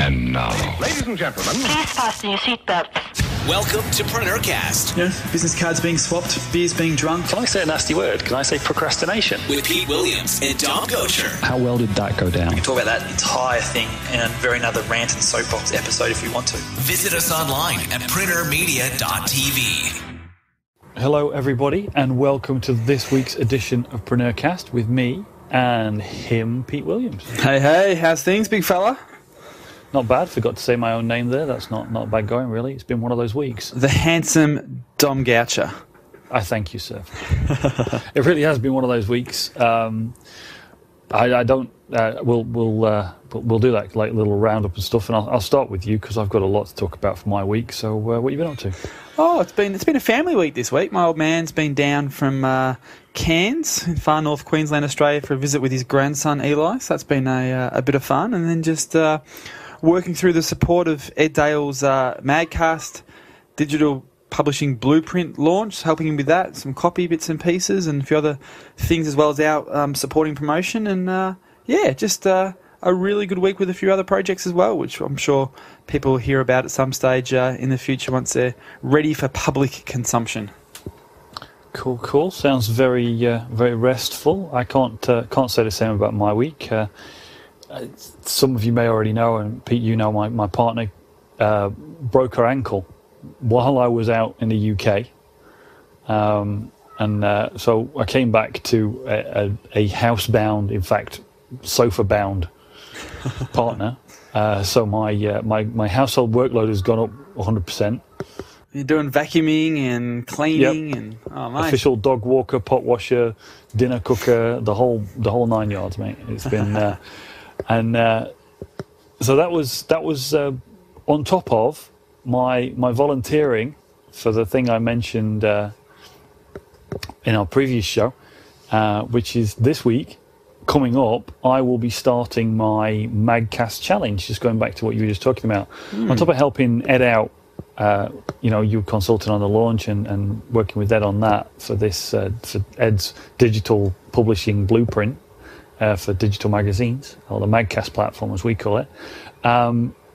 And now, ladies and gentlemen, please fasten your seatbelts. Welcome to PreneurCast. Business cards being swapped, beers being drunk. Can I say a nasty word? Can I say procrastination? With Pete Williams and Dom Gocher. How well did that go down? We can talk about that entire thing in a very another rant and soapbox episode if we want to. Visit us online at PreneurMedia.tv. Hello, everybody, and welcome to this week's edition of PreneurCast with me and him, Pete Williams. Hey, how's things, big fella? Not bad. Forgot to say my own name there. That's not bad going, really. It's been one of those weeks. The handsome Dom Goucher. I thank you, sir. It really has been one of those weeks. We'll do that like little roundup and stuff, and I'll start with you because I've got a lot to talk about for my week. So, what have you been up to? Oh, it's been a family week this week. My old man's been down from Cairns in far north Queensland, Australia, for a visit with his grandson Eli. So that's been a bit of fun, and then just working through the support of Ed Dale's MagCast digital publishing blueprint launch, helping him with that, some copy bits and pieces, and a few other things as well as our supporting promotion, and just a really good week with a few other projects as well, which I'm sure people will hear about at some stage in the future once they're ready for public consumption. Cool. Sounds very restful. I can't say the same about my week. Some of you may already know, and Pete, you know, my partner broke her ankle while I was out in the UK, so I came back to a housebound, in fact, sofa-bound partner. So my household workload has gone up 100%. You're doing vacuuming and cleaning, and official dog walker, pot washer, dinner cooker, the whole 9 yards, mate. It's been so that was on top of my volunteering for the thing I mentioned in our previous show, which is this week coming up. I will be starting my MagCast challenge. Just going back to what you were just talking about, on top of helping Ed out. You consulting on the launch and working with Ed on that for this for Ed's digital publishing blueprint for digital magazines, or the MagCast platform as we call it.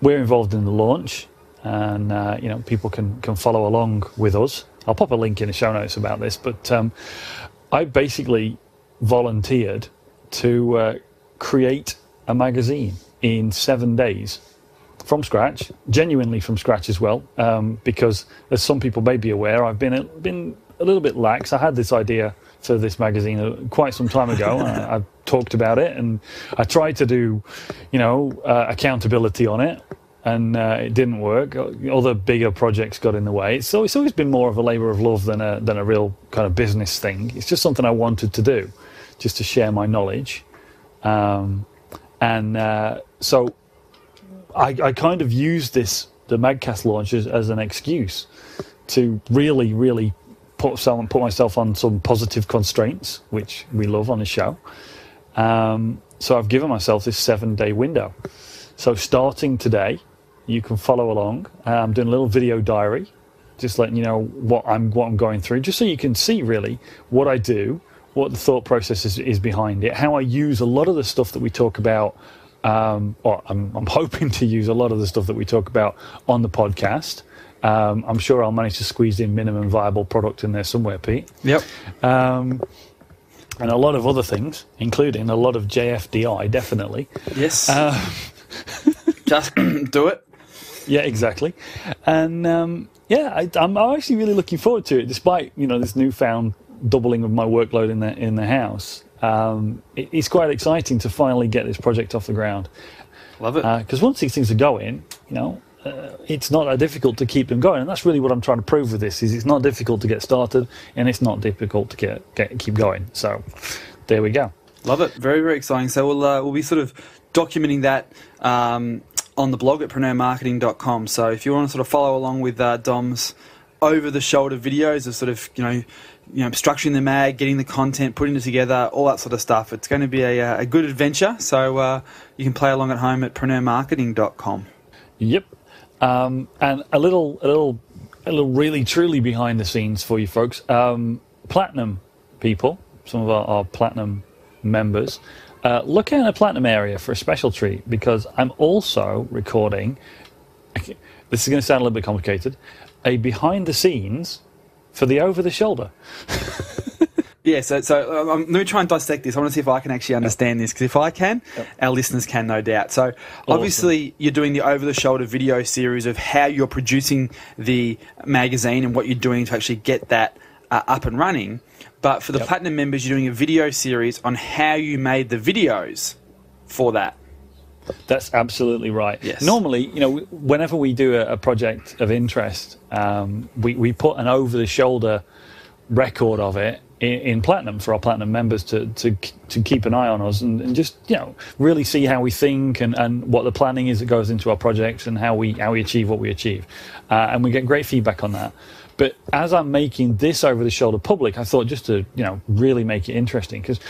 We're involved in the launch, and people can follow along with us. I'll pop a link in the show notes about this, but I basically volunteered to create a magazine in 7 days. From scratch, genuinely from scratch as well, because as some people may be aware, I've been a little bit lax. I had this idea for this magazine quite some time ago. I've talked about it, and I tried to do, accountability on it, and it didn't work. Other bigger projects got in the way. It's always been more of a labour of love than a real kind of business thing. It's just something I wanted to do, just to share my knowledge, so. I kind of used the MagCast launch as an excuse to really put myself on some positive constraints, which we love on the show. So I've given myself this 7-day window. So starting today, you can follow along. I'm doing a little video diary, just letting you know what I'm going through, just so you can see really what I do, what the thought process is behind it, how I use a lot of the stuff that we talk about. I'm hoping to use a lot of the stuff that we talk about on the podcast. I'm sure I'll manage to squeeze in minimum viable product in there somewhere, Pete. Yep. And a lot of other things, including a lot of JFDI, definitely. Yes. Just do it. Yeah, exactly. And I'm actually really looking forward to it, despite this newfound doubling of my workload in the house. It's quite exciting to finally get this project off the ground. Love it. Because once these things are going, it's not that difficult to keep them going, and that's really what I'm trying to prove with this. Is it's not difficult to get started, and it's not difficult to keep going. So there we go. Love it. Very, very exciting. So we'll be sort of documenting that on the blog at PreneurMarketing.com. So if you want to sort of follow along with Dom's over-the-shoulder videos of sort of structuring the mag, getting the content, putting it together, all that sort of stuff. It's going to be a good adventure, so you can play along at home at PreneurMarketing.com. Yep, and a little really truly behind the scenes for you folks. Platinum people, some of our platinum members, look in the Platinum area for a special treat, because I'm also recording, this is going to sound a little bit complicated, a behind the scenes for the Over the Shoulder. Yeah, so let me try and dissect this. I want to see if I can actually understand this, because if I can, our listeners can, no doubt. So obviously you're doing the over-the-shoulder video series of how you're producing the magazine and what you're doing to actually get that up and running. But for the Platinum members, you're doing a video series on how you made the videos for that. That's absolutely right. Yes. Normally, whenever we do a project of interest, we put an over-the-shoulder record of it in Platinum for our Platinum members to keep an eye on us and just really see how we think and what the planning is that goes into our projects and how we achieve what we achieve, and we get great feedback on that. But as I'm making this over the shoulder public, I thought just to really make it interesting, because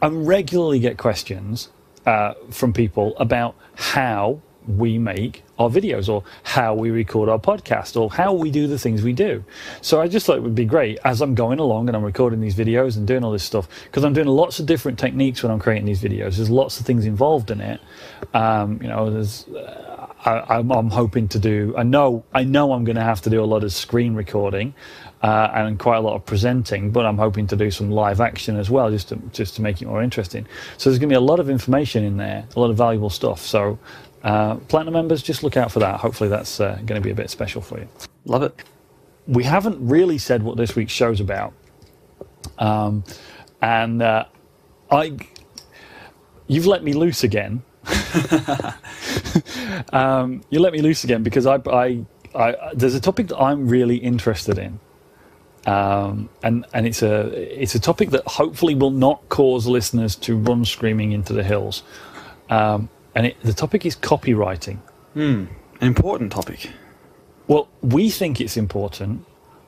I regularly get questions from people about how we make our videos, or how we record our podcast, or how we do the things we do. So I just thought it would be great as I'm going along and I'm recording these videos and doing all this stuff, because I'm doing lots of different techniques when I'm creating these videos. There's lots of things involved in it. There's I'm hoping to do. I know I'm going to have to do a lot of screen recording and quite a lot of presenting, but I'm hoping to do some live action as well, just to make it more interesting. So there's going to be a lot of information in there, a lot of valuable stuff. So Platinum members, just look out for that. Hopefully that's going to be a bit special for you. Love it. We haven't really said what this week's show's about, you've let me loose again. You let me loose again because I there's a topic that I'm really interested in, and it's a topic that hopefully will not cause listeners to run screaming into the hills. The topic is copywriting. An important topic. Well, we think it's important,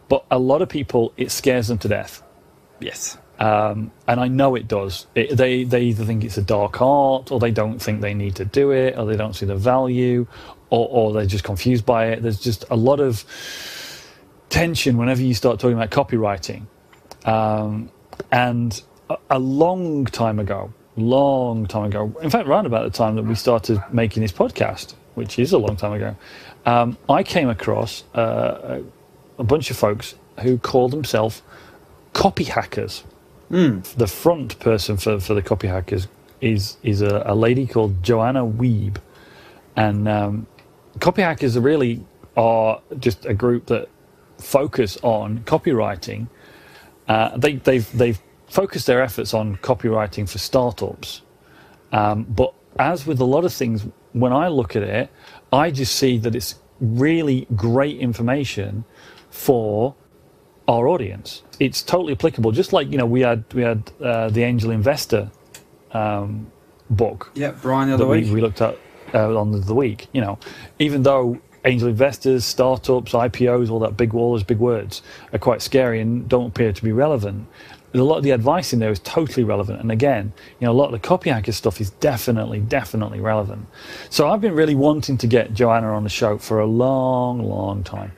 but a lot of people, it scares them to death. Yes. And I know it does. They either think it's a dark art, or they don't think they need to do it, or they don't see the value, or they're just confused by it. There's just a lot of tension whenever you start talking about copywriting. And a long time ago, in fact, around about the time that we started making this podcast, which is a long time ago, I came across a bunch of folks who call themselves CopyHackers. The front person for the CopyHackers is a lady called Joanna Weibe, and CopyHackers really are just a group that focus on copywriting. They've focused their efforts on copywriting for startups, but as with a lot of things, when I look at it, I just see that it's really great information for our audience. It's totally applicable. Just like we had the Angel Investor book. Yeah, Brian the other week. We looked at on the week. Even though angel investors, startups, IPOs, all those big words are quite scary and don't appear to be relevant, a lot of the advice in there is totally relevant. And again, a lot of the CopyHackers stuff is definitely relevant. So I've been really wanting to get Joanna on the show for a long time.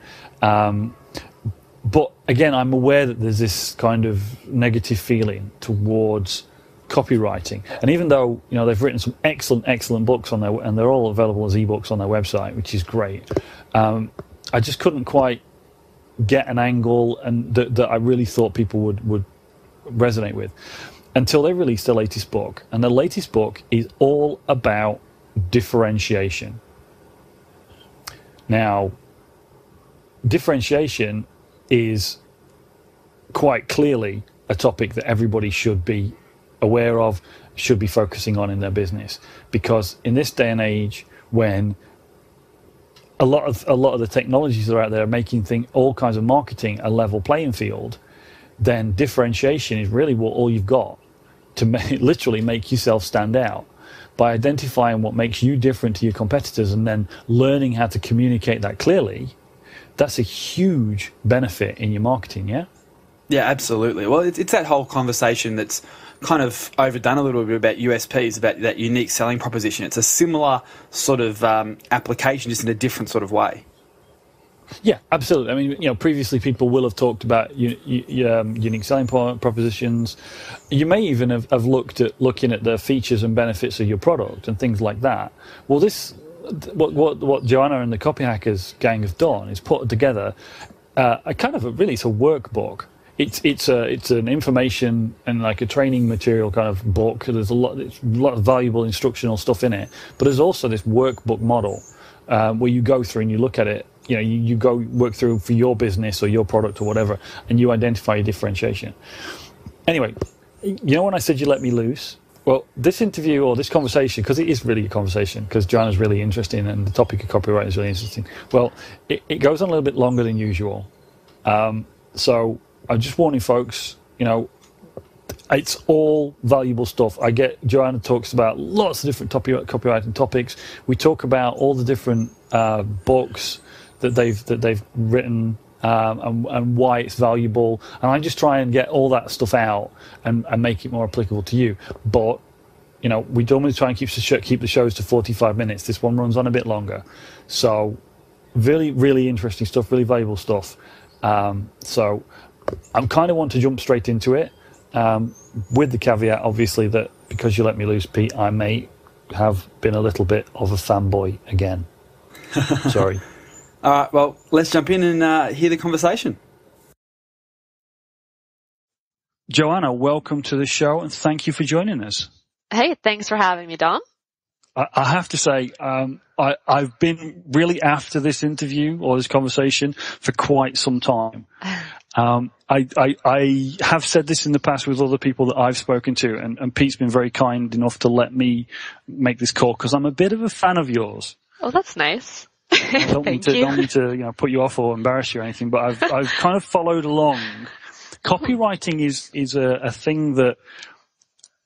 But again, I'm aware that there's this kind of negative feeling towards copywriting. And even though they've written some excellent books on and they're all available as ebooks on their website, which is great, I just couldn't quite get an angle and that I really thought people would resonate with until they released their latest book. And the latest book is all about differentiation. Now, differentiation is quite clearly a topic that everybody should be aware of, should be focusing on in their business, because in this day and age, when a lot of the technologies that are out there are making all kinds of marketing a level playing field, then differentiation is really all you've got to literally make yourself stand out, by identifying what makes you different to your competitors and then learning how to communicate that clearly. That's a huge benefit in your marketing, yeah? Yeah, absolutely. Well, it's that whole conversation that's kind of overdone a little bit about USPs, about that unique selling proposition. It's a similar sort of application, just in a different sort of way. Yeah, absolutely. I mean, previously people will have talked about unique selling propositions. You may even have looking at the features and benefits of your product and things like that. Well, what Joanna and the CopyHackers gang have done is put together it's a workbook. It's an information and like a training material kind of book. There's a lot of valuable instructional stuff in it, but there's also this workbook model where you go through and you look at it. You go work through for your business or your product or whatever, and you identify your differentiation. Anyway, when I said you let me loose, well, this interview or this conversation, because it is really a conversation, because Joanna's really interesting and the topic of copyright is really interesting. Well, it goes on a little bit longer than usual. So I'm just warning folks, it's all valuable stuff. Joanna talks about lots of different copywriting topics. We talk about all the different books that they've written and why it's valuable, and I just try and get all that stuff out and make it more applicable to you. But we normally try and keep the shows to 45 minutes. This one runs on a bit longer, so really, really interesting stuff, really valuable stuff. So I kind of want to jump straight into it, with the caveat, obviously, that because you let me loose, Pete, I may have been a little bit of a fanboy again. Sorry. All right, well, let's jump in and hear the conversation. Joanna, welcome to the show, and thank you for joining us. Hey, thanks for having me, Dom. I have to say, I've been really after this interview or this conversation for quite some time. I have said this in the past with other people that I've spoken to, and Pete's been very kind enough to let me make this call because I'm a bit of a fan of yours. Oh, that's nice. I don't mean to put you off or embarrass you or anything, but I've kind of followed along. Copywriting is a thing that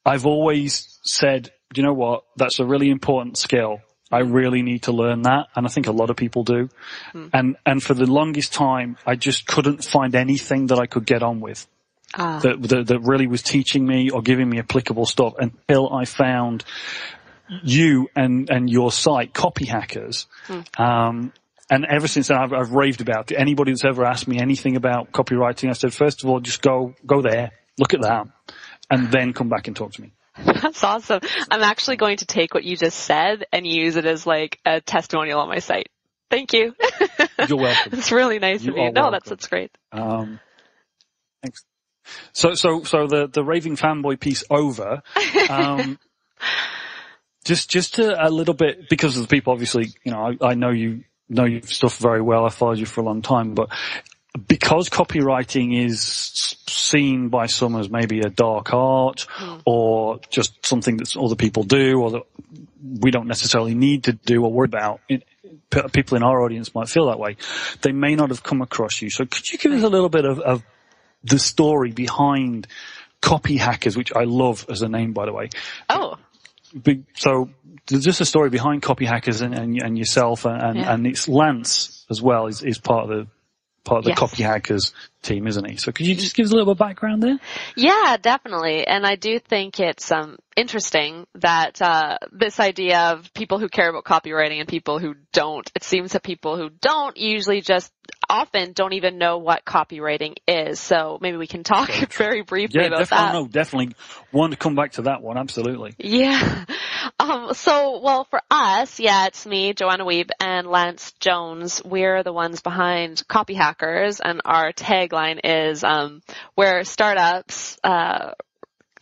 I've always said, do you know what? That's a really important skill. I really need to learn that, and I think a lot of people do. And for the longest time, I just couldn't find anything that I could get on with that really was teaching me or giving me applicable stuff until I found you and your site, CopyHackers. And ever since then, I've raved about it. Anybody that's ever asked me anything about copywriting, I said, first of all, just go there, look at that, and then come back and talk to me. That's awesome. I'm actually going to take what you just said and use it as like a testimonial on my site. Thank you. You're welcome. It's really nice of you. No, that's great. Thanks. So the raving fanboy piece over. Just a little bit, because of the people, obviously, I know you your stuff very well. I followed you for a long time, but because copywriting is seen by some as maybe a dark art or just something that other people do or that we don't necessarily need to do or worry about, people in our audience might feel that way. They may not have come across you. So could you give us a little bit of the story behind CopyHackers, which I love as a name, by the way? Oh. So there's just a story behind CopyHackers and yourself, and it's Lance as well is part of the yes. CopyHackers team, isn't he? So could you just give us a little bit of background there? Yeah, definitely. And I do think it's interesting that this idea of people who care about copywriting and people who don't, it seems that people who don't usually just often don't even know what copywriting is. So maybe we can talk very briefly about that. No, definitely want to come back to that one. Absolutely. Yeah. Well, for us, it's me, Joanna Weibe, and Lance Jones. We're the ones behind CopyHackers, and our tagline is where startups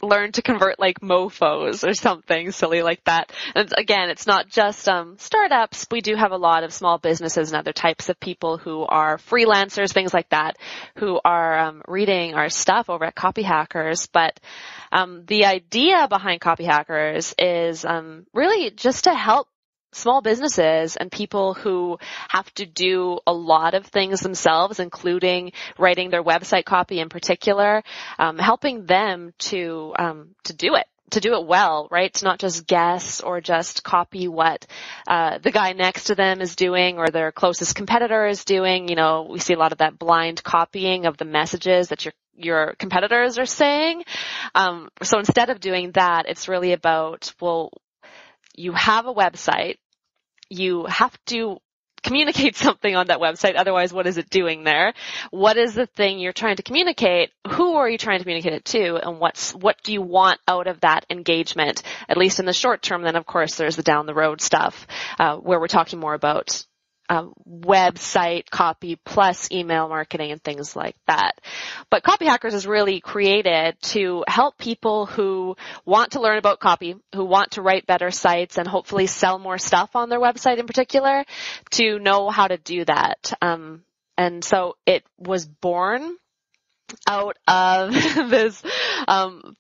learn to convert like mofos or something silly like that. And again, it's not just startups. We do have a lot of small businesses and other types of people who are freelancers, things like that, who are reading our stuff over at CopyHackers. But the idea behind CopyHackers is really just to help small businesses and people who have to do a lot of things themselves, including writing their website copy in particular, helping them to do it well, right? To not just guess or just copy what the guy next to them is doing or their closest competitor is doing. You know, we see a lot of that blind copying of the messages that your competitors are saying. So instead of doing that, it's really about, well, you have a website. You have to communicate something on that website. Otherwise, what is it doing there? What is the thing you're trying to communicate? Who are you trying to communicate it to? And what do you want out of that engagement? At least in the short term. Then, of course, there's the down the road stuff, where we're talking more about website copy plus email marketing and things like that. But CopyHackers is really created to help people who want to learn about copy, who want to write better sites and hopefully sell more stuff on their website in particular, to know how to do that. And so it was born out of this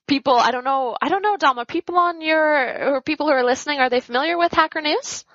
people. I don't know, Dom, are people or people who are listening, are they familiar with Hacker News?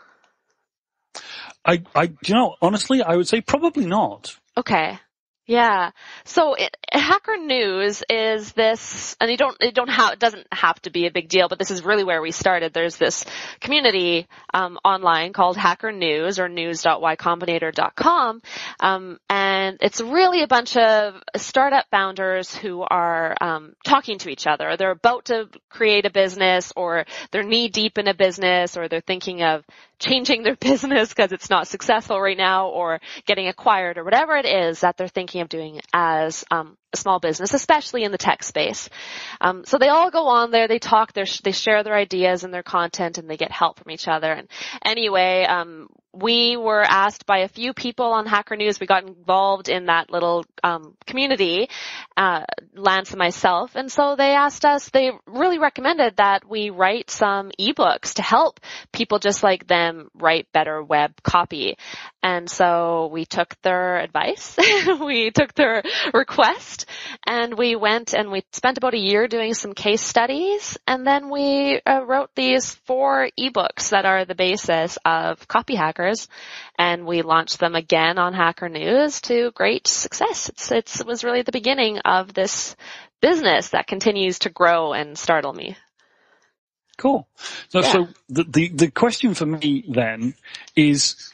Honestly, I would say probably not. Okay. Yeah. So Hacker News is this, and it doesn't have to be a big deal, but this is really where we started. There's this community online called Hacker News, or news.ycombinator.com, and it's really a bunch of startup founders who are talking to each other. They're about to create a business, or they're knee deep in a business, or they're thinking of changing their business because it's not successful right now, or getting acquired, or whatever it is that they're thinking of doing as a small business, especially in the tech space. So they all go on there, they talk, they share their ideas and their content, and they get help from each other. And anyway, we were asked by a few people on Hacker News. We got involved in that little community, Lance and myself, and so they asked us, they really recommended that we write some ebooks to help people just like them write better web copy. And so we took their advice, we took their request, and we went and we spent about a year doing some case studies, and then we wrote these 4 ebooks that are the basis of CopyHackers, and we launched them again on Hacker News to great success. It was really the beginning of this business that continues to grow and startle me. Cool. So the question for me then is,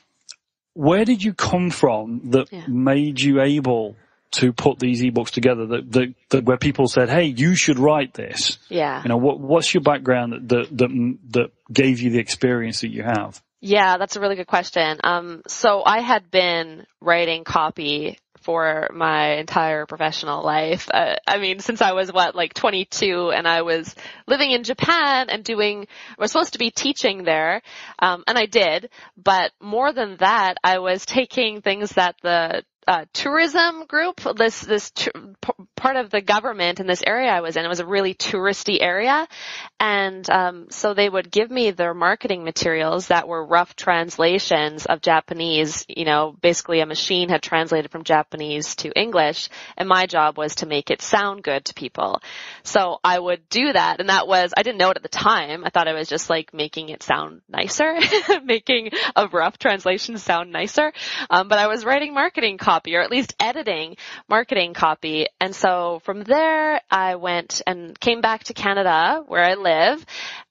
where did you come from that made you able to put these ebooks together, that where people said, hey, you should write this? Yeah. What's your background that gave you the experience that you have? Yeah, that's a really good question. So I had been writing copy for my entire professional life. Since I was 22, and I was living in Japan and was supposed to be teaching there, and I did, but more than that, I was taking things that the tourism group, this part of the government in this area I was in, it was a really touristy area. And so they would give me their marketing materials that were rough translations of Japanese. Basically a machine had translated from Japanese to English, and my job was to make it sound good to people. So I would do that, and I didn't know it at the time. I thought I was just making it sound nicer, making a rough translation sound nicer. But I was writing marketing copy, or at least editing marketing copy. And so from there, I went and came back to Canada, where I live,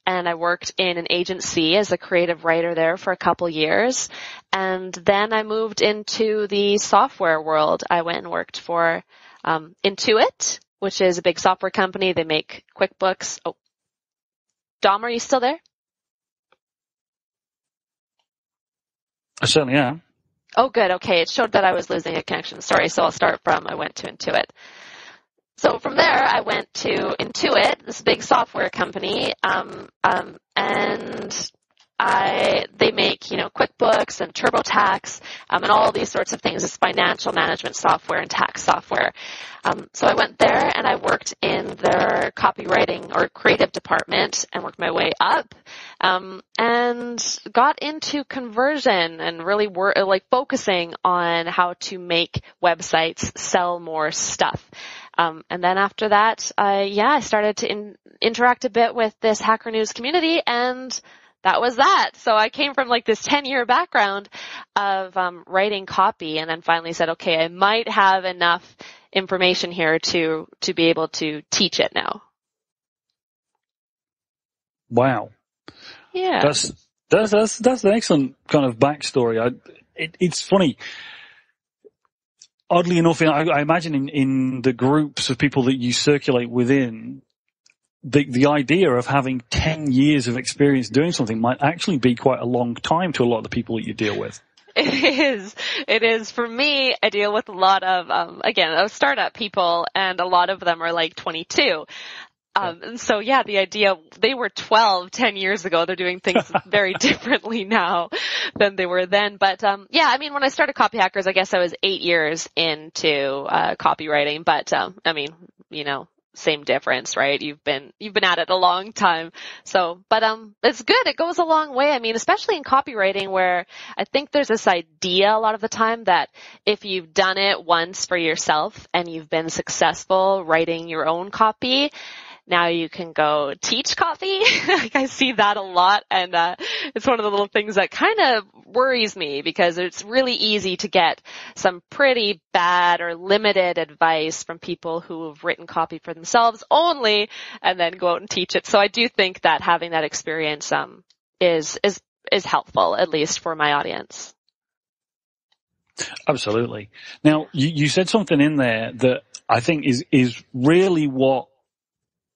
and I worked in an agency as a creative writer there for a couple years. And then I moved into the software world. I went and worked for Intuit, which is a big software company. They make QuickBooks. Oh, Dom, are you still there? I certainly am. Oh, good. Okay. It showed that I was losing a connection. Sorry. So I'll start from, I went to Intuit. So from there, I went to Intuit, this big software company, and they make, QuickBooks and TurboTax, and all these sorts of things. It's financial management software and tax software. So I went there and I worked in their copywriting or creative department and worked my way up, and got into conversion and really focusing on how to make websites sell more stuff. And then after that, I started to interact a bit with this Hacker News community, and that was that. So I came from this 10-year background of writing copy, and then finally said, okay, I might have enough information here to be able to teach it now. Wow. Yeah. That's an excellent kind of backstory. It's funny. Oddly enough, I imagine in the groups of people that you circulate within, the idea of having 10 years of experience doing something might actually be quite a long time to a lot of the people that you deal with. It is. It is. For me, I deal with a lot of, again, startup people, and a lot of them are like 22. And so, yeah, the idea, they were 12 10 years ago. They're doing things very differently now than they were then. But, yeah, I mean, when I started CopyHackers, I guess I was 8 years into copywriting. But, I mean, you know, same difference, right? You've been at it a long time. So, but, it's good. It goes a long way. I mean, especially in copywriting, where I think there's this idea a lot of the time that if you've done it once for yourself and you've been successful writing your own copy, now you can go teach copy. Like, I see that a lot, and it's one of the little things that kind of worries me, because it's really easy to get some pretty bad or limited advice from people who have written copy for themselves only, and then go out and teach it. So I do think that having that experience is helpful, at least for my audience. Absolutely. Now, you said something in there that I think is really what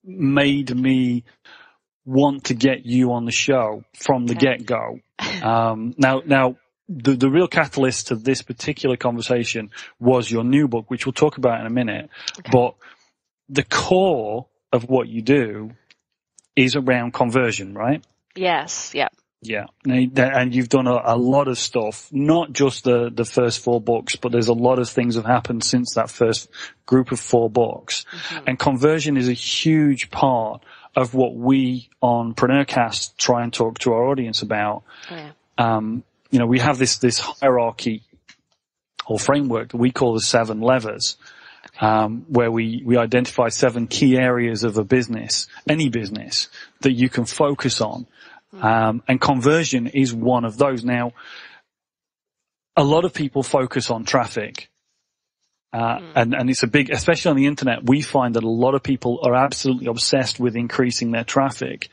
made me want to get you on the show from the get-go. Now, the real catalyst to this particular conversation was your new book, which we'll talk about in a minute. Okay. But the core of what you do is around conversion, right? Yes. Yeah. Yeah. And you've done a lot of stuff, not just the first 4 books, but there's a lot of things have happened since that first group of 4 books. Mm-hmm. And conversion is a huge part of what we on PreneurCast try and talk to our audience about. Yeah. You know, we have this hierarchy or framework that we call the 7 levers, where we identify 7 key areas of a business, any business, that you can focus on. And conversion is one of those. Now, a lot of people focus on traffic. And it's a big, especially on the internet, we find that a lot of people are absolutely obsessed with increasing their traffic,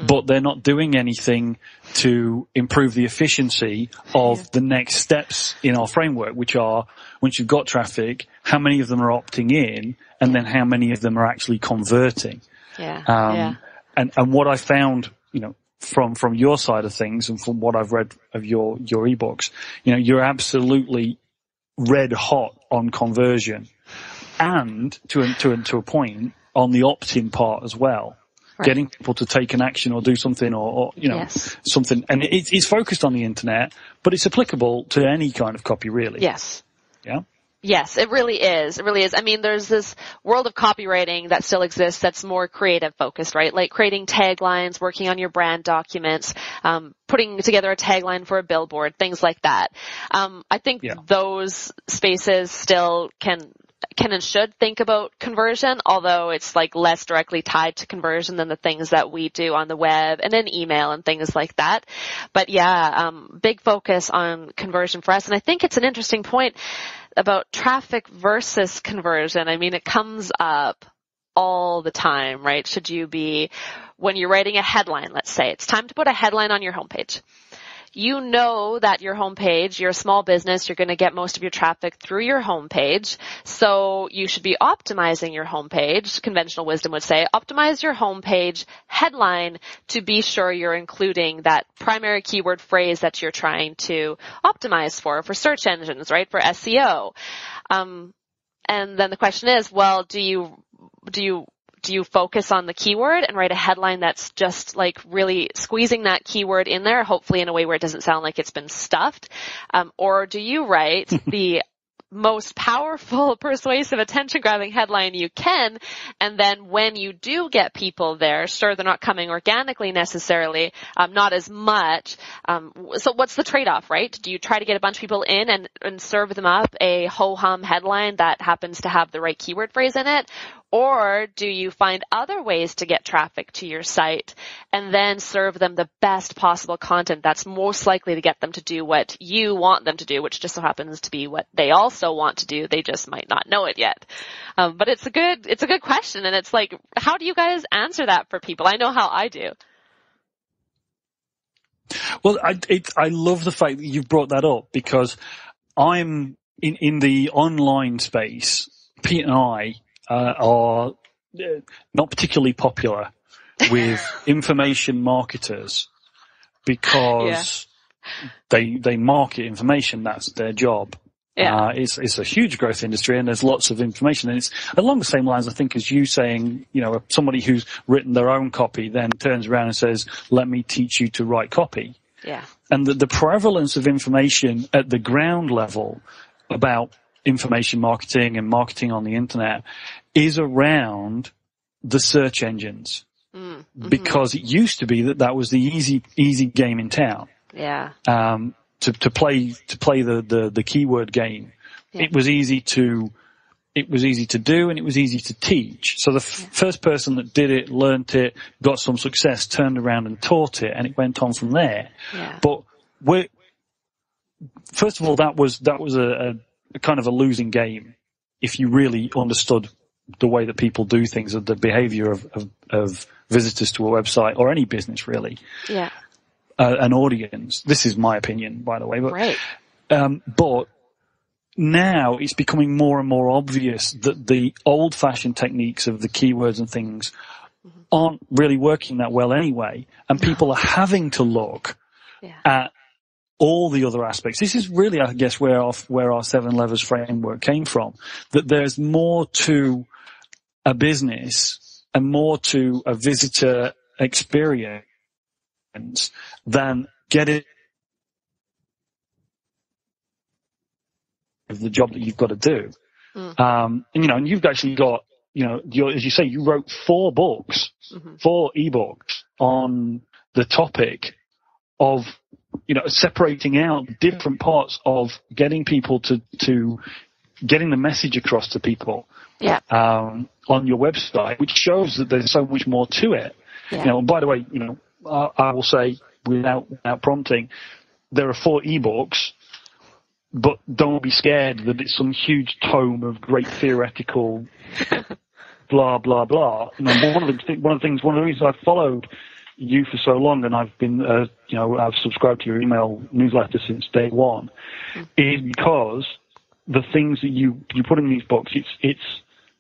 but they're not doing anything to improve the efficiency of the next steps in our framework, which are, once you've got traffic, how many of them are opting in, and then how many of them are actually converting. And what I found, you know, from your side of things and from what I've read of your ebooks, you know, you're absolutely red hot on conversion, and to a point on the opt-in part as well. Right. Getting people to take an action or do something, or you know, something. And it's focused on the internet, but it's applicable to any kind of copy, really. Yes. Yeah. Yes, it really is. It really is. I mean, there's this world of copywriting that still exists that's more creative focused, right? Like creating taglines, working on your brand documents, putting together a tagline for a billboard, things like that. I think those spaces still can and should think about conversion, although it's like less directly tied to conversion than the things that we do on the web and in email and things like that. But yeah, big focus on conversion for us. And I think it's an interesting point about traffic versus conversion. I mean, it comes up all the time, right? Should you be, when you're writing a headline, let's say, it's time to put a headline on your homepage. You know that your homepage, you're a small business, you're going to get most of your traffic through your homepage. So you should be optimizing your homepage. Conventional wisdom would say, optimize your homepage headline to be sure you're including that primary keyword phrase that you're trying to optimize for search engines, right? For SEO. And then the question is, well, do you focus on the keyword and write a headline that's just like really squeezing that keyword in there, hopefully in a way where it doesn't sound like it's been stuffed? Or do you write the most powerful, persuasive, attention-grabbing headline you can, and then when you do get people there, sure, they're not coming organically necessarily, not as much. So what's the trade-off, right? Do you try to get a bunch of people in and serve them up a ho-hum headline that happens to have the right keyword phrase in it? Or do you find other ways to get traffic to your site and then serve them the best possible content that's most likely to get them to do what you want them to do, which just so happens to be what they also want to do. They just might not know it yet. But it's a good question. And it's like, how do you guys answer that for people? I know how I do. Well, I love the fact that you've brought that up, because I'm in the online space. Pete and I are not particularly popular with information marketers, because they market information. That's their job. Yeah. It's a huge growth industry, and there's lots of information, and it's along the same lines, I think, as you saying, somebody who's written their own copy then turns around and says, let me teach you to write copy. Yeah. And the prevalence of information at the ground level about information marketing and marketing on the internet is around the search engines. Mm-hmm. Because it used to be that was the easy game in town. Yeah. To play the keyword game. Yeah. It was easy to do, and it was easy to teach. So the first person that did it, learned it, got some success, turned around and taught it, and it went on from there. Yeah. But first of all, that was a kind of a losing game if you really understood the way that people do things, or the behavior of visitors to a website or any business, really. Yeah. An audience. This is my opinion, by the way. But, right. But now it's becoming more and more obvious that the old-fashioned techniques of the keywords and things aren't really working that well anyway, and people are having to look at all the other aspects. This is really, I guess, where our 7 levers framework came from, that there's more to a business and more to a visitor experience than get it of the job that you've got to do. And you've actually got, as you say, you wrote 4 books, 4 ebooks on the topic of, separating out different parts of getting people to getting the message across to people. Yeah. On your website, which shows that there's so much more to it. Yeah. And by the way, I will say without prompting, there are 4 ebooks, but don't be scared that it's some huge tome of great theoretical blah blah blah. One of the reasons I've followed you for so long, and I've been, I've subscribed to your email newsletter since day one, is because the things that you put in these books, it's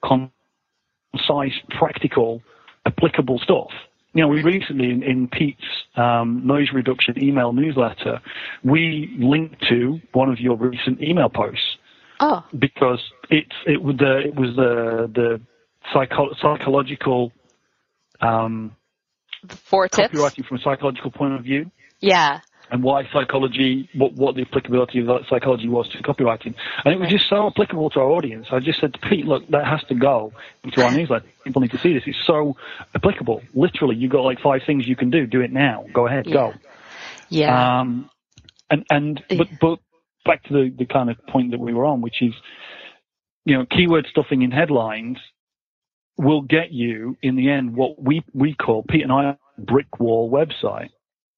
concise, practical, applicable stuff. We recently in Pete's noise reduction email newsletter, we linked to one of your recent email posts. Oh. Because it was the psychological 4 tips. Copywriting from a psychological point of view. Yeah. And why psychology, what the applicability of that psychology was to copywriting. And it was just so applicable to our audience. I just said to Pete, look, that has to go into our newsletter. People need to see this. It's so applicable. Literally, you've got like 5 things you can do. Do it now. Go ahead, go. Yeah. But back to the kind of point that we were on, which is, keyword stuffing in headlines will get you, in the end, what we call, Pete and I, a brick wall website.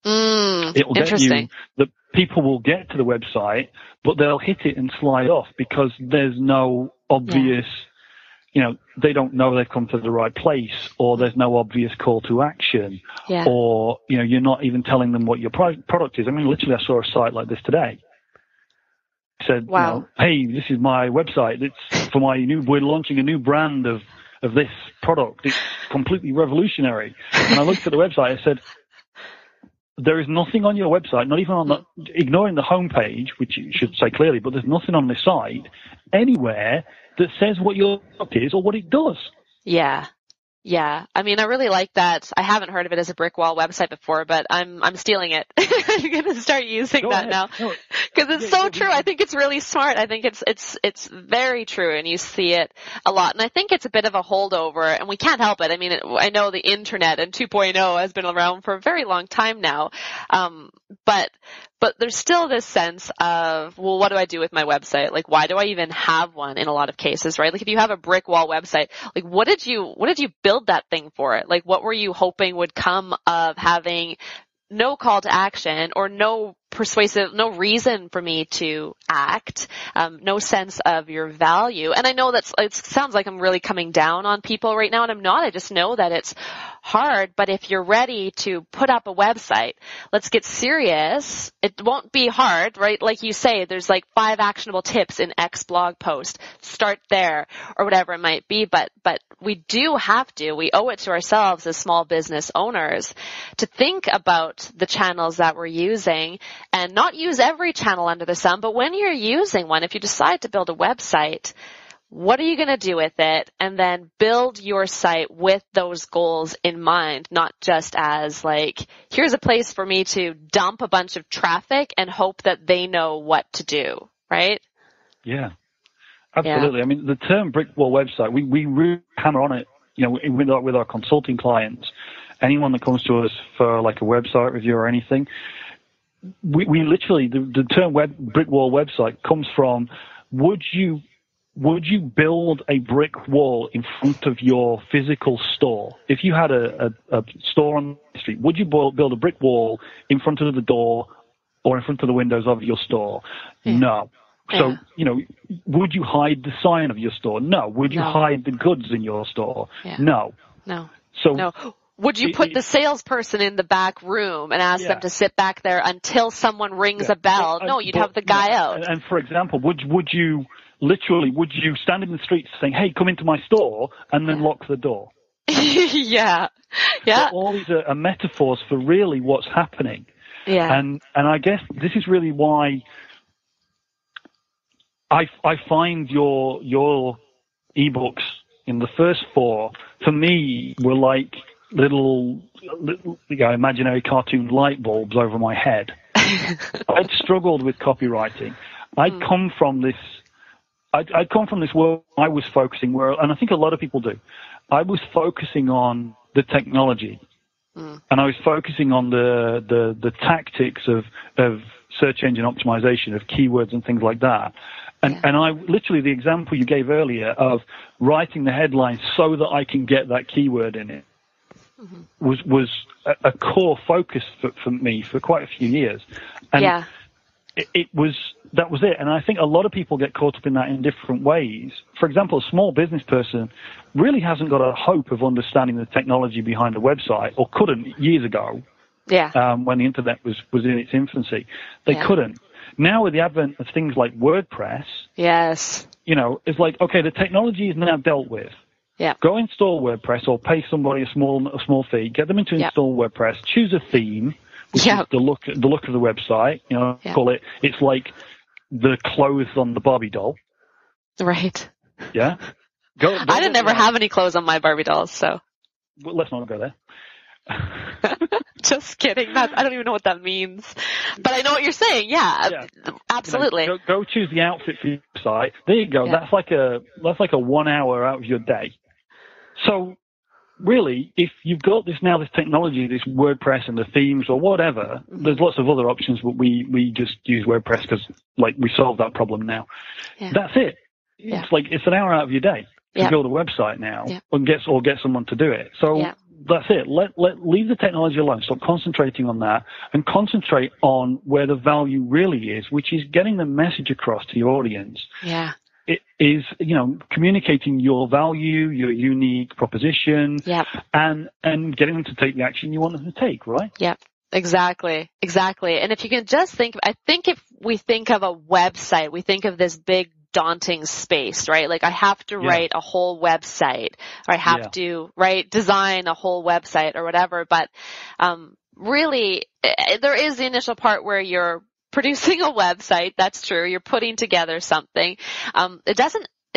It will get you that people will get to the website, but they'll hit it and slide off because there's no obvious, they don't know they've come to the right place, or there's no obvious call to action, or, you're not even telling them what your product is. I mean, literally, I saw a site like this today. It said, hey, this is my website. It's for we're launching a new brand of this product. It's completely revolutionary. And I looked at the website, I said, there is nothing on your website, not even ignoring the homepage, which you should say clearly, but there's nothing on the site anywhere that says what your product is or what it does. Yeah. Yeah. I mean, I really like that. I haven't heard of it as a brick wall website before, but I'm stealing it. I'm going to start using that now. Because it's so true. I think it's really smart. I think it's very true, and you see it a lot. And I think it's a bit of a holdover, and we can't help it. I mean, I know the internet and 2.0 has been around for a very long time now. But there's still this sense of, well, what do I do with my website? Like, why do I even have one in a lot of cases, right? Like, if you have a brick wall website, like, what did you build that thing for? Like, what were you hoping would come of having no call to action or no reason for me to act, no sense of your value. And I know it sounds like I'm really coming down on people right now, and I'm not. I just know that it's hard, but if you're ready to put up a website, let's get serious. It won't be hard, right? Like you say, there's like 5 actionable tips in X blog post. Start there, or whatever it might be, but we owe it to ourselves as small business owners to think about the channels that we're using and not use every channel under the sun, but when you're using one, if you decide to build a website, what are you going to do with it? And then build your site with those goals in mind, not just as like, here's a place for me to dump a bunch of traffic and hope that they know what to do, right? Yeah, absolutely. Yeah. I mean, the term brick wall website, we really hammer on it, with our consulting clients. Anyone that comes to us for like a website review or anything, we literally, the term brick wall website comes from, would you build a brick wall in front of your physical store? If you had a store on the street, would you build a brick wall in front of the door or in front of the windows of your store? Yeah. No. So, would you hide the sign of your store? No. Would you hide the goods in your store? Yeah. No. So, no. Would you put the salesperson in the back room and ask them to sit back there until someone rings a bell? No, you'd have the guy out. And for example, would you stand in the streets saying, hey, come into my store, and then lock the door? Yeah. So all these are metaphors for really what's happening. Yeah. And I guess this is really why I find your ebooks in the first 4, for me, were like little imaginary cartoon light bulbs over my head. I'd struggled with copywriting. I'd come from this world I was focusing and I think a lot of people do. I was focusing on the technology, and I was focusing on the tactics of search engine optimization, of keywords and things like that. And I literally, the example you gave earlier of writing the headline so that I can get that keyword in it was a core focus for me for quite a few years. And that was it. And I think a lot of people get caught up in that in different ways. For example, a small business person really hasn't got a hope of understanding the technology behind a website, or couldn't years ago. Yeah. When the internet was in its infancy, they couldn't. Now with the advent of things like WordPress, it's like, okay, the technology is now dealt with. Yeah. Go install WordPress or pay somebody a small fee, get them to install WordPress, choose a theme, which is the look of the website, call it, it's like the clothes on the Barbie doll. Right. Yeah. I didn't ever have any clothes on my Barbie dolls, so. Well, let's not go there. Just kidding. I don't even know what that means. But I know what you're saying. Yeah. Absolutely. Go choose the outfit for your site. There you go. Yeah. That's like a 1 hour out of your day. So really, if you've got this technology, this WordPress and the themes or whatever, there's lots of other options, but we just use WordPress because we solved that problem now. Yeah. That's it. Yeah. It's an hour out of your day to build a website now and get someone to do it. So that's it. Leave the technology alone. Stop concentrating on that and concentrate on where the value really is, which is getting the message across to your audience. Yeah. It is, communicating your value, your unique proposition, and getting them to take the action you want them to take, right? Yep. Exactly. And if you can just I think if we think of a website, we think of this big daunting space, right? Like I have to write a whole website, or I have to design a whole website or whatever. But really, there is the initial part where you're producing a website. That's true. You're putting together something. It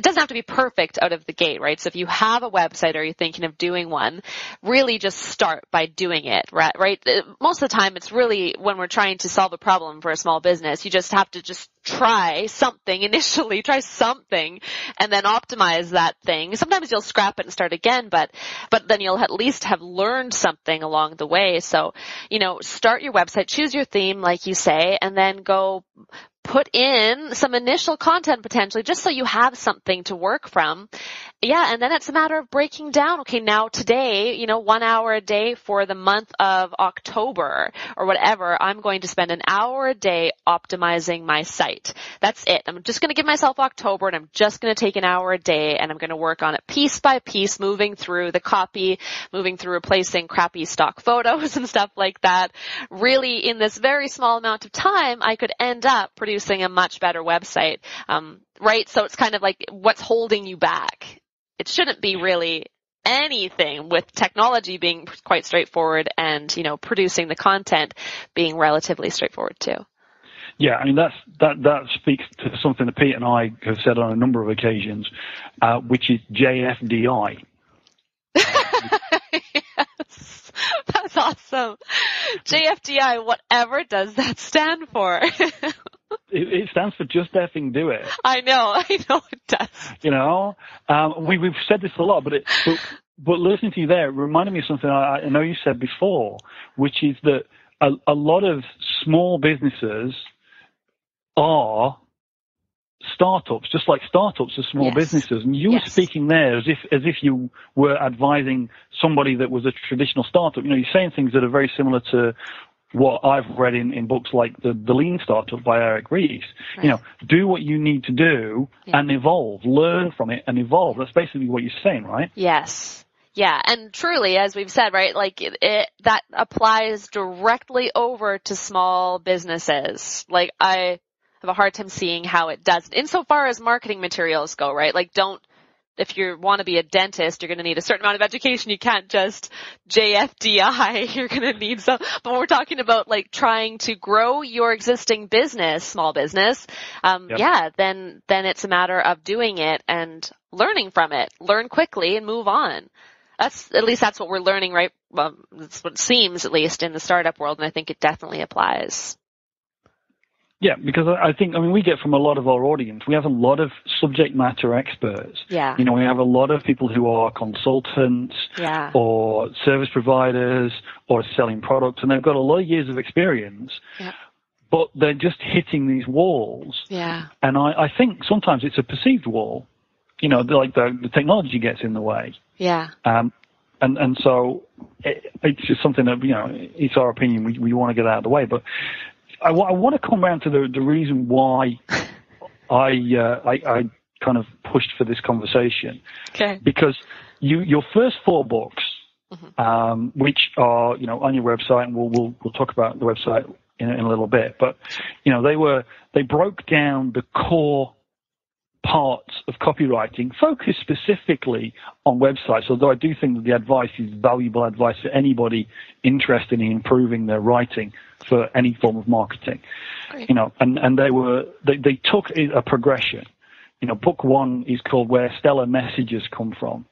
doesn't have to be perfect out of the gate, right? So if you have a website or you're thinking of doing one, really just start by doing it, right? Most of the time, it's really when we're trying to solve a problem for a small business, you just have to just try something initially, and then optimize that thing. Sometimes you'll scrap it and start again, but then you'll at least have learned something along the way. So, start your website, choose your theme, like you say, and then go put in some initial content potentially just so you have something to work from. Yeah, and then it's a matter of breaking down. Okay, now today, 1 hour a day for the month of October or whatever, I'm going to spend an hour a day optimizing my site. That's it. I'm just going to give myself October, and I'm just going to take an hour a day, and I'm going to work on it piece by piece, moving through the copy, moving through replacing crappy stock photos and stuff like that. Really, in this very small amount of time, I could end up producing a much better website, right? So it's kind of like, what's holding you back? It shouldn't be really anything, with technology being quite straightforward and, producing the content being relatively straightforward too. Yeah, I mean that speaks to something that Pete and I have said on a number of occasions, which is JFDI. Yes, that's awesome. JFDI, whatever does that stand for? It stands for just effing do it. I know it does. You know, we've said this a lot, but listening to you there, it reminded me of something I know you said before, which is that a lot of small businesses are startups, just like startups are small businesses. And you were speaking there as if you were advising somebody that was a traditional startup. You know, you're saying things that are very similar to what I've read in books like the Lean Startup by Eric Ries. Right. You know, do what you need to do and evolve, learn from it and evolve. That's basically what you're saying, right? Yes. Yeah, and truly, as we've said, right, like that applies directly over to small businesses. Like I have a hard time seeing how it does. Insofar as marketing materials go, right? Like if you want to be a dentist, you're going to need a certain amount of education. You can't just JFDI. You're going to need some. But when we're talking about like trying to grow your existing business, small business, then it's a matter of doing it and learning from it. Learn quickly and move on. That's what we're learning, right? Well, that's what it seems, at least in the startup world, and I think it definitely applies. Yeah, because I mean, we get from a lot of our audience, we have a lot of subject matter experts. Yeah. You know, we have a lot of people who are consultants or service providers or selling products, and they've got a lot of years of experience, but they're just hitting these walls. Yeah. And I think sometimes it's a perceived wall. You know, like the technology gets in the way. Yeah. And so it's just something that, you know, it's our opinion. We want to get out of the way. But I want to come around to the reason why I kind of pushed for this conversation. Okay. Because your first 4 books, which are, you know, on your website, and we'll talk about the website in a little bit. But, you know, they broke down the core parts of copywriting, focused specifically on websites, although I do think that the advice is valuable advice for anybody interested in improving their writing for any form of marketing. Great. You know, and they took a progression. You know, book 1 is called Where Stellar Messages Come From,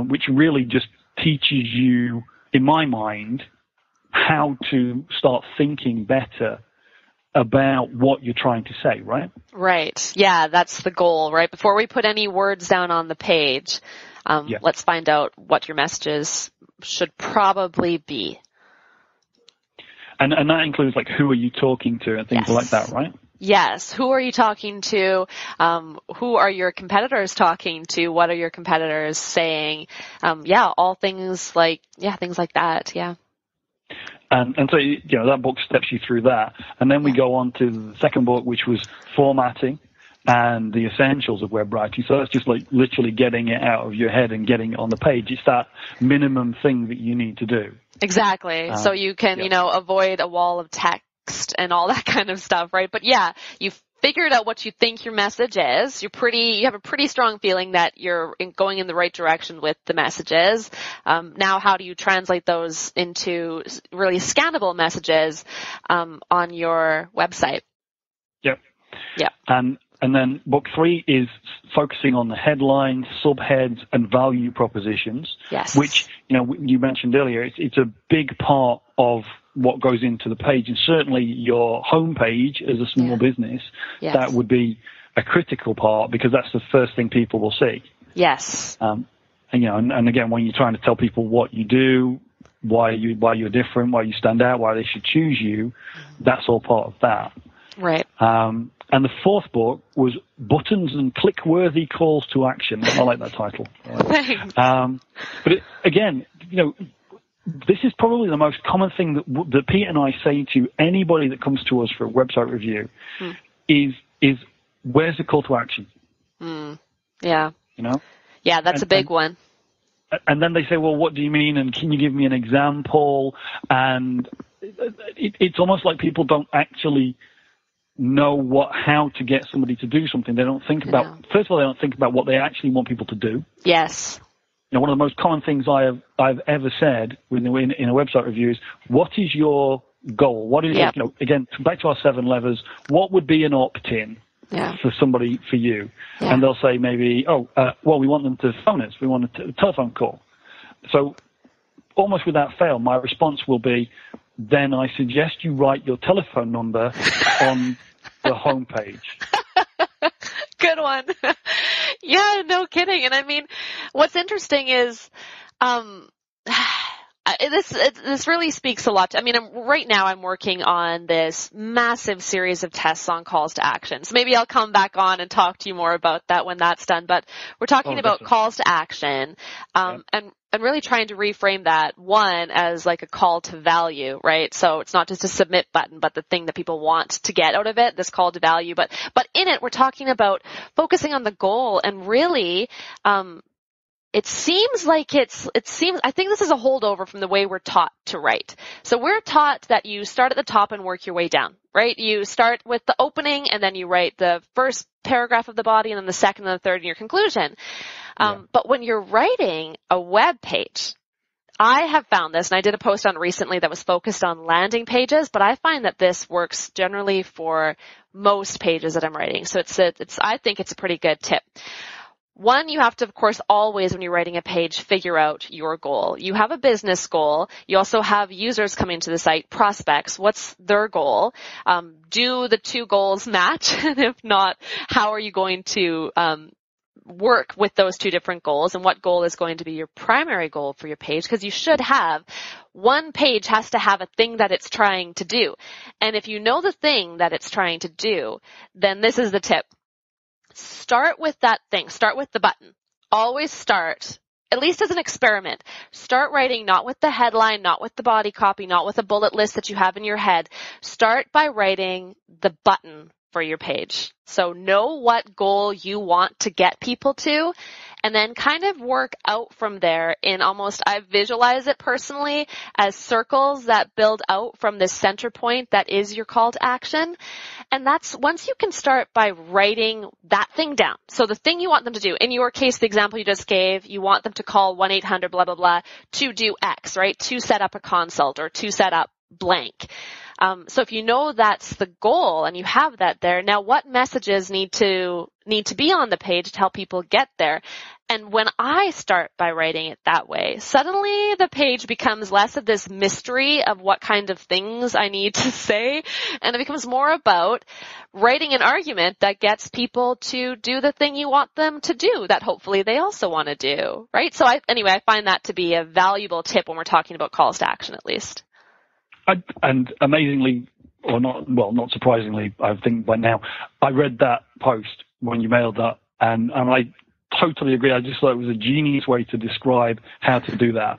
which really just teaches you, in my mind, how to start thinking better about what you're trying to say, right? Right. Yeah, that's the goal, right? Before we put any words down on the page, let's find out what your messages should probably be. And that includes, like, who are you talking to and things like that, right? Yes. Who are you talking to? Who are your competitors talking to? What are your competitors saying? All things like that, yeah. And so, you know, that book steps you through that. And then we go on to the second book, which was formatting and the essentials of web writing. So that's just like literally getting it out of your head and getting it on the page. It's that minimum thing that you need to do. Exactly. So you can, you know, avoid a wall of text and all that kind of stuff, right? But yeah, you've figured out what you think your message is. You have a pretty strong feeling that you're going in the right direction with the messages. Now, how do you translate those into really scannable messages on your website? Yep. Yeah. And then book 3 is focusing on the headlines, subheads, and value propositions. Yes. Which, you know, you mentioned earlier, it's a big part of what goes into the page, and certainly your homepage as a small business, that would be a critical part because that's the first thing people will see. Yes. And you know, and again, when you're trying to tell people what you do, why you're different, why you stand out, why they should choose you, that's all part of that. Right. And the 4th book was Buttons and Click-Worthy Calls to Action. I like that title. Thanks. But again, you know, this is probably the most common thing that Pete and I say to anybody that comes to us for a website review is where's the call to action? Yeah. You know? Yeah, that's a big one. And then they say, well, what do you mean? And can you give me an example? And it's almost like people don't actually know how to get somebody to do something. They don't think about, first of all, they don't think about what they actually want people to do. Yes. You know, one of the most common things I've ever said in a website review is, what is your goal? What is, Yep. again, back to our 7 levers, what would be an opt-in for somebody, for you? Yeah. And they'll say maybe, we want them to phone us. We want a telephone call. So almost without fail, my response will be, then I suggest you write your telephone number on the homepage. Good one. Yeah, no kidding. And I mean, what's interesting is, this really speaks a lot to, right now I'm working on this massive series of tests on calls to action. So maybe I'll come back on and talk to you more about that when that's done. But we're talking about calls to action, and really trying to reframe that, one, as like a call to value, right? So it's not just a submit button, but the thing that people want to get out of it, this call to value. But in it, we're talking about focusing on the goal and really, I think this is a holdover from the way we're taught to write. So we're taught that you start at the top and work your way down, right? You start with the opening and then you write the first paragraph of the body and then the second and the third in your conclusion. But when you're writing a web page, I have found this, and I did a post on it recently that was focused on landing pages, but I find that this works generally for most pages that I'm writing. So I think it's a pretty good tip. One, you have to, of course, always, when you're writing a page, figure out your goal. You have a business goal. You also have users coming to the site, prospects. What's their goal? Do the two goals match? And if not, how are you going to work with those two different goals, and what goal is going to be your primary goal for your page? Because you should have, one page has to have a thing that it's trying to do. And if you know the thing that it's trying to do, then this is the tip. Start with that thing. Start with the button. Always start, at least as an experiment. Start writing not with the headline, not with the body copy, not with a bullet list that you have in your head. Start by writing the button for your page. So know what goal you want to get people to, and then kind of work out from there in almost, I visualize it personally as circles that build out from this center point that is your call to action. And that's once you can start by writing that thing down. So the thing you want them to do, in your case, the example you just gave, you want them to call 1-800 blah, blah, blah to do X, right? To set up a consult or to set up blank. So if you know that's the goal and you have that there, now what messages need to be on the page to help people get there? And when I start by writing it that way, suddenly the page becomes less of this mystery of what kind of things I need to say, and it becomes more about writing an argument that gets people to do the thing you want them to do that hopefully they also want to do, right? So I find that to be a valuable tip when we're talking about calls to action, at least. And amazingly, or not surprisingly, I think by now, I read that post when you mailed that, and I totally agree. I just thought it was a genius way to describe how to do that.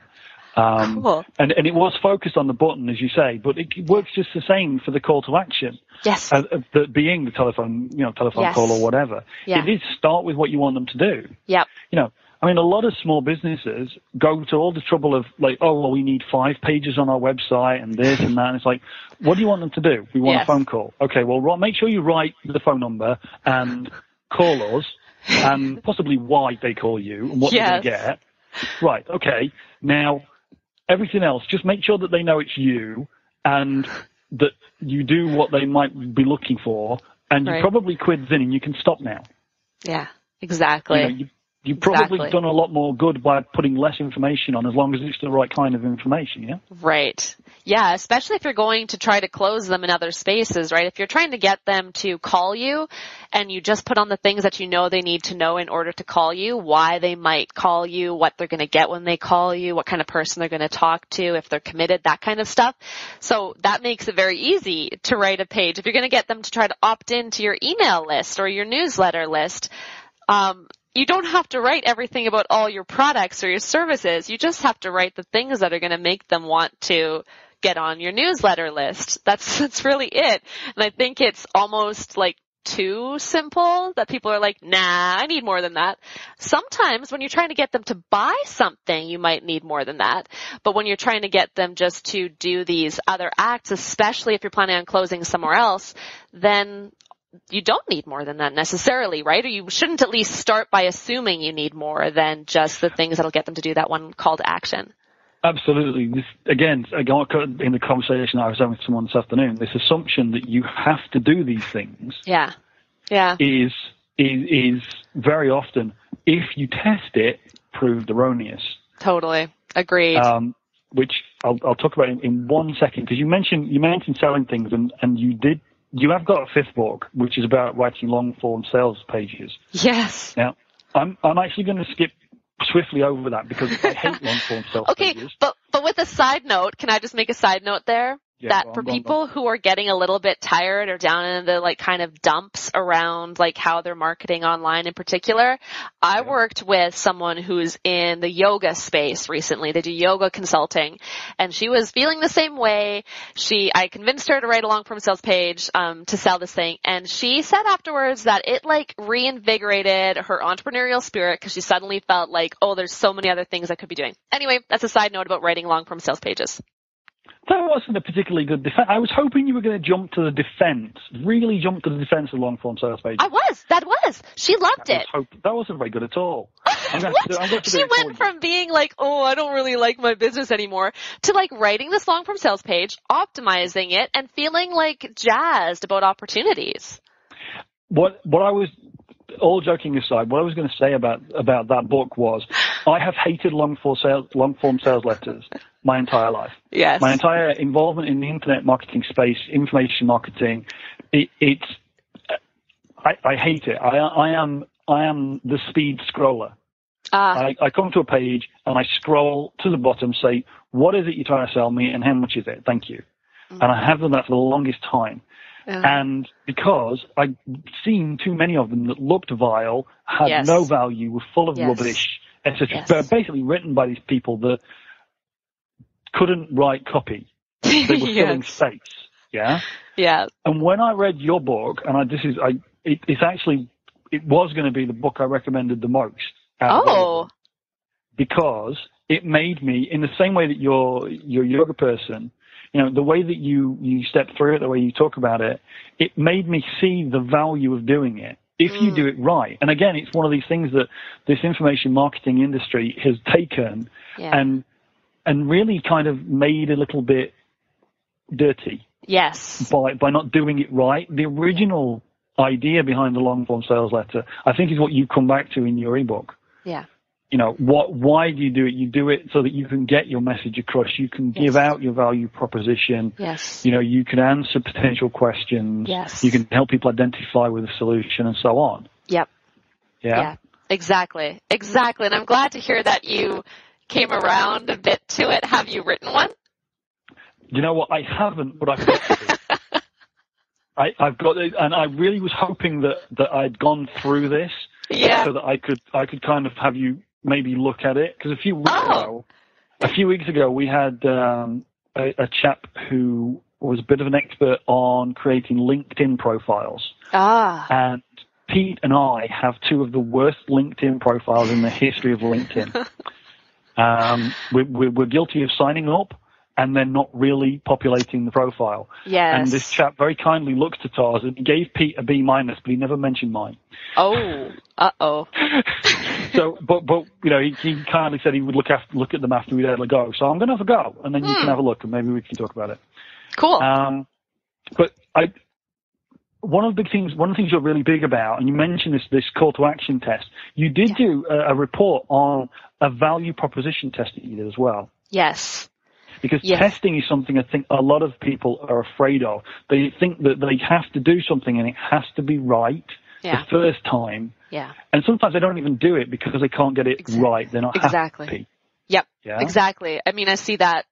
Cool. And it was focused on the button, as you say, but it works just the same for the call to action. Yes. Being the telephone Yes. call or whatever. Yeah. It is start with what you want them to do. Yep. A lot of small businesses go to all the trouble of we need 5 pages on our website and this and that. And it's like, what do you want them to do? We want a phone call. Okay, well, make sure you write the phone number and call us and possibly why they call you and what they're going to get. Right, okay. Now, everything else, just make sure that they know it's you and that you do what they might be looking for, and you probably quit then and you can stop now. Yeah, exactly. You've probably done a lot more good by putting less information on, as long as it's the right kind of information, yeah? Right. Yeah, especially if you're going to try to close them in other spaces, right? If you're trying to get them to call you and you just put on the things that you know they need to know in order to call you, why they might call you, what they're going to get when they call you, what kind of person they're going to talk to, if they're committed, that kind of stuff. So that makes it very easy to write a page. If you're going to get them to try to opt into your email list or your newsletter list, you don't have to write everything about all your products or your services. You just have to write the things that are going to make them want to get on your newsletter list. That's really it. And I think it's almost like too simple that people are like, nah, I need more than that. Sometimes when you're trying to get them to buy something, you might need more than that. But when you're trying to get them just to do these other acts, especially if you're planning on closing somewhere else, then you don't need more than that necessarily, right? Or you shouldn't at least start by assuming you need more than just the things that'll get them to do that one call to action. Absolutely. This, again, I got in the conversation I was having with someone this afternoon, this assumption that you have to do these things is very often, if you test it, proved erroneous. Totally. Agreed. Which I'll talk about in 1 second, because you mentioned selling things, and you have got a fifth book, which is about writing long-form sales pages. Yes. Now, I'm actually going to skip swiftly over that because I hate long-form sales pages. Okay, but with a side note, can I just make a side note there? Yeah, that for people who are getting a little bit tired or down in the like kind of dumps around like how they're marketing online in particular, I worked with someone who's in the yoga space recently. They do yoga consulting, and she was feeling the same way. I convinced her to write a long form sales page to sell this thing, and she said afterwards that it like reinvigorated her entrepreneurial spirit because she suddenly felt like, oh, there's so many other things I could be doing. Anyway, that's a side note about writing long form sales pages. That wasn't a particularly good defense. I was hoping you were going to jump to the defense, really jump to the defense of long-form sales pages. That was. She loved it. That wasn't very good at all. She went from being like, oh, I don't really like my business anymore, to like writing this long-form sales page, optimizing it, and feeling like jazzed about opportunities. What I was, all joking aside, what I was going to say about that book was, I have hated long-form sales letters my entire life. Yes. My entire involvement in the internet marketing space, information marketing, I hate it. I am the speed scroller. I come to a page and I scroll to the bottom, say, what is it you're trying to sell me and how much is it? Thank you. Mm-hmm. And I have done that for the longest time. And because I've seen too many of them that looked vile, had no value, were full of rubbish, etc. But basically written by these people that couldn't write copy. They were filling space. Yeah. Yeah. And when I read your book, and it was going to be the book I recommended the most. Because it made me, in the same way that you're a yoga person, the way that you step through it, the way you talk about it, it made me see the value of doing it if you do it right. And again, it's one of these things that this information marketing industry has taken and really kind of made a little bit dirty. Yes. By not doing it right. The original idea behind the long form sales letter, I think, is what you come back to in your ebook. Yeah. Why do you do it? You do it so that you can get your message across. You can give out your value proposition. Yes. You can answer potential questions. Yes. You can help people identify with a solution and so on. Yep. Yeah. Exactly. And I'm glad to hear that you came around a bit to it. Have you written one? You know what? I haven't, but I've got to. I've got it, and I really was hoping that I'd gone through this so that I could kind of have you maybe look at it, because a few weeks ago we had a chap who was a bit of an expert on creating LinkedIn profiles. And Pete and I have two of the worst LinkedIn profiles in the history of LinkedIn. We're guilty of signing up and then not really populating the profile. Yes. And this chap very kindly looked at ours and gave Pete a B-, but he never mentioned mine. Oh, uh-oh. So, but he kindly said he would look at them after we'd had a go. So I'm going to have a go, and then you can have a look, and maybe we can talk about it. Cool. But one of the things you're really big about, and you mentioned this call to action test. You did do a report on a value proposition test that you did as well. Yes. Because testing is something I think a lot of people are afraid of. They think that they have to do something and it has to be right the first time. Yeah. And sometimes they don't even do it because they can't get it right. They're not happy. Yep. Yeah? Exactly. I mean, I see that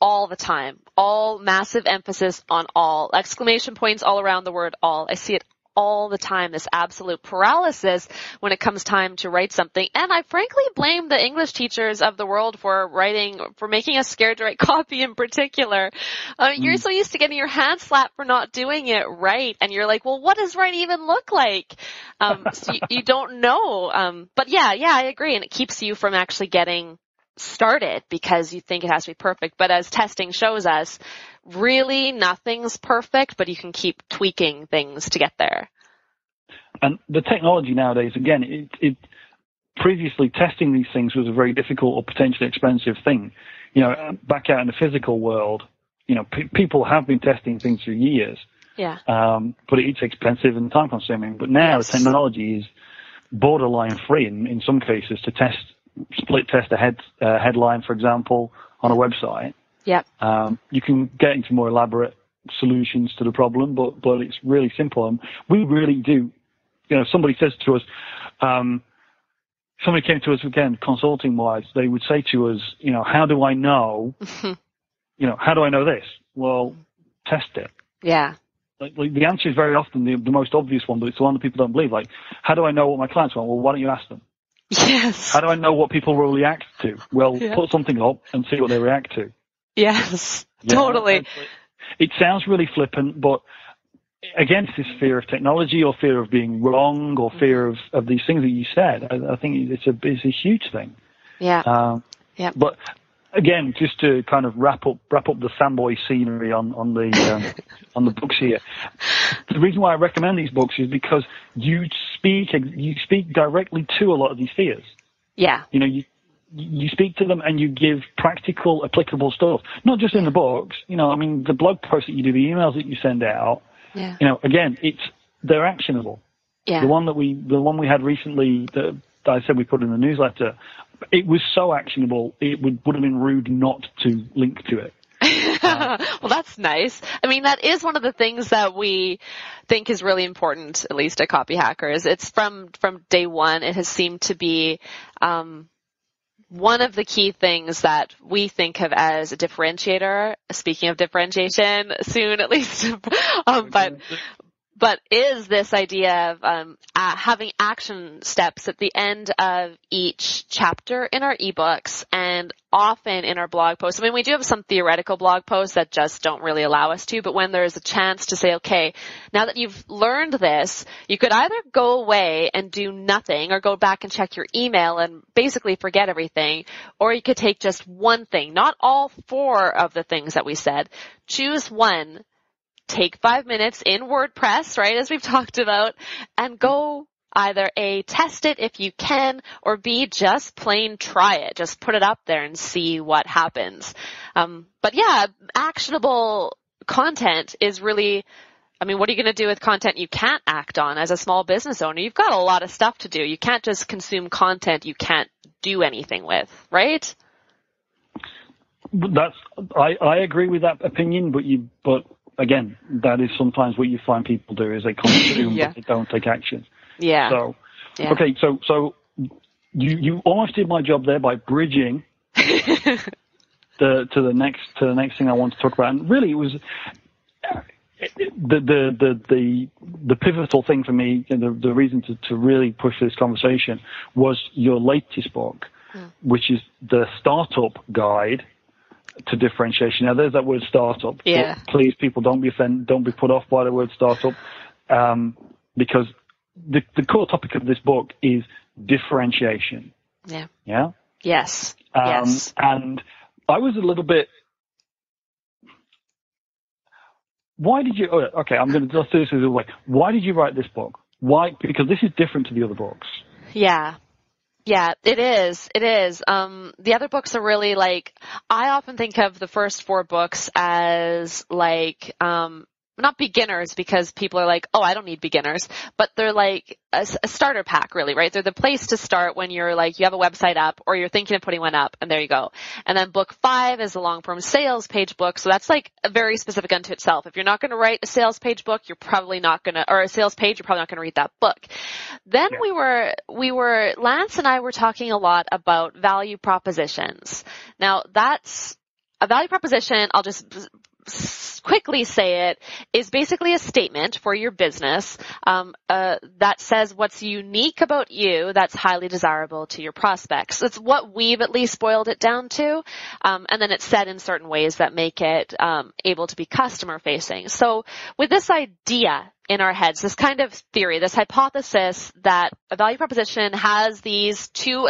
all the time. All massive emphasis on all. Exclamation points all around the word all. I see it all the time, this absolute paralysis when it comes time to write something. And I frankly blame the English teachers of the world for making us scared to write copy in particular. You're so used to getting your hand slapped for not doing it right. And you're like, well, what does right even look like? So you don't know. But yeah, I agree. And it keeps you from actually getting started because you think it has to be perfect. But as testing shows us, really nothing's perfect, but you can keep tweaking things to get there. And the technology nowadays, again, previously testing these things was a very difficult or potentially expensive thing. Back out in the physical world, people have been testing things for years. Yeah. But it's expensive and time consuming. But now the technology is borderline free in some cases to split test a headline, for example, on a website. Yep. You can get into more elaborate solutions to the problem, but it's really simple. And we really do, somebody says to us, somebody came to us again, consulting wise, they would say to us, how do I know, how do I know this? Well, test it. Yeah. Like the answer is very often the most obvious one, but it's the one that people don't believe. Like, how do I know what my clients want? Well, why don't you ask them? Yes. How do I know what people will react to? Well, put something up and see what they react to. Yes, totally. It sounds really flippant, but again, it's this fear of technology or fear of being wrong or fear of these things that you said. I think it's a huge thing. Yeah. But again, just to kind of wrap up the fanboy scenery on the on the books here. The reason why I recommend these books is because you speak directly to a lot of these fears. Yeah. You speak to them and you give practical, applicable stuff. Not just in the books. The blog posts that you do, the emails that you send out. Yeah. Again, they're actionable. Yeah. The one we had recently that I said we put in the newsletter, it was so actionable, it would have been rude not to link to it. Well, that's nice. That is one of the things that we think is really important, at least at CopyHackers. It's from day one, it has seemed to be one of the key things that we think of as a differentiator. Speaking of differentiation, soon at least, but is this idea of having action steps at the end of each chapter in our ebooks and often in our blog posts. We do have some theoretical blog posts that just don't really allow us to, but when there's a chance to say, okay, now that you've learned this, you could either go away and do nothing or go back and check your email and basically forget everything, or you could take just one thing, not all 4 of the things that we said. Choose one. Take 5 minutes in WordPress, right, as we've talked about, and go either A, test it if you can, or B, just plain try it. Just put it up there and see what happens. But yeah, actionable content is really, what are you going to do with content you can't act on as a small business owner? You've got a lot of stuff to do. You can't just consume content you can't do anything with, right? I agree with that opinion, but again, that is sometimes what you find people do is they consume but they don't take action. Yeah. Okay, so you almost did my job there by bridging to the next thing I want to talk about. And really, it was the pivotal thing for me, and the reason to really push this conversation was your latest book, which is the Startup Guide to Differentiation. Now, there's that word startup. Yeah. But please, people, don't be offended. Don't be put off by the word startup, because the core topic of this book is differentiation. Yeah. Yeah. Yes. Yes. And I was a little bit. Why did you? Okay, I'm going to just do this as a way. Why did you write this book? Why? Because this is different to the other books. Yeah. Yeah, it is. It is. The other books are really I often think of the first 4 books as not beginners, because people are like, oh, I don't need beginners, but they're like a starter pack, really, right? They're the place to start when you're you have a website up or you're thinking of putting one up, and there you go. And then book 5 is a long-form sales page book. So that's a very specific unto itself. If you're not going to write a sales page book, you're probably not going to, or a sales page, you're probably not going to read that book. Then Lance and I were talking a lot about value propositions. Now that's a value proposition. I'll just quickly say it, is basically a statement for your business that says what's unique about you that's highly desirable to your prospects. It's what we've at least boiled it down to, and then it's said in certain ways that make it able to be customer facing. So with this idea in our heads, this kind of theory, this hypothesis that a value proposition has these two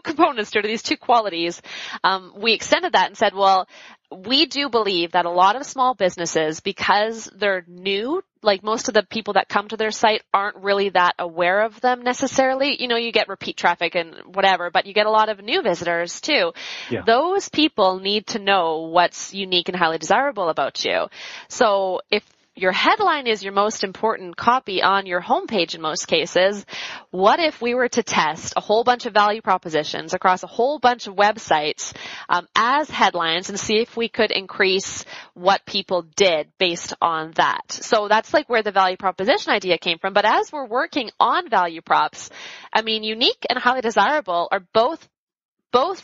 components to it, these 2 qualities, we extended that and said, well, we do believe that a lot of small businesses, because they're new like most of the people that come to their site aren't really that aware of them necessarily. You know, you get repeat traffic and whatever, but you get a lot of new visitors too. Yeah. Those people need to know what's unique and highly desirable about you. So if your headline is your most important copy on your homepage in most cases, what if we were to test a whole bunch of value propositions across a whole bunch of websites as headlines and see if we could increase what people did based on that? So that's like where the value proposition idea came from. But as we're working on value props, I mean, unique and highly desirable are both,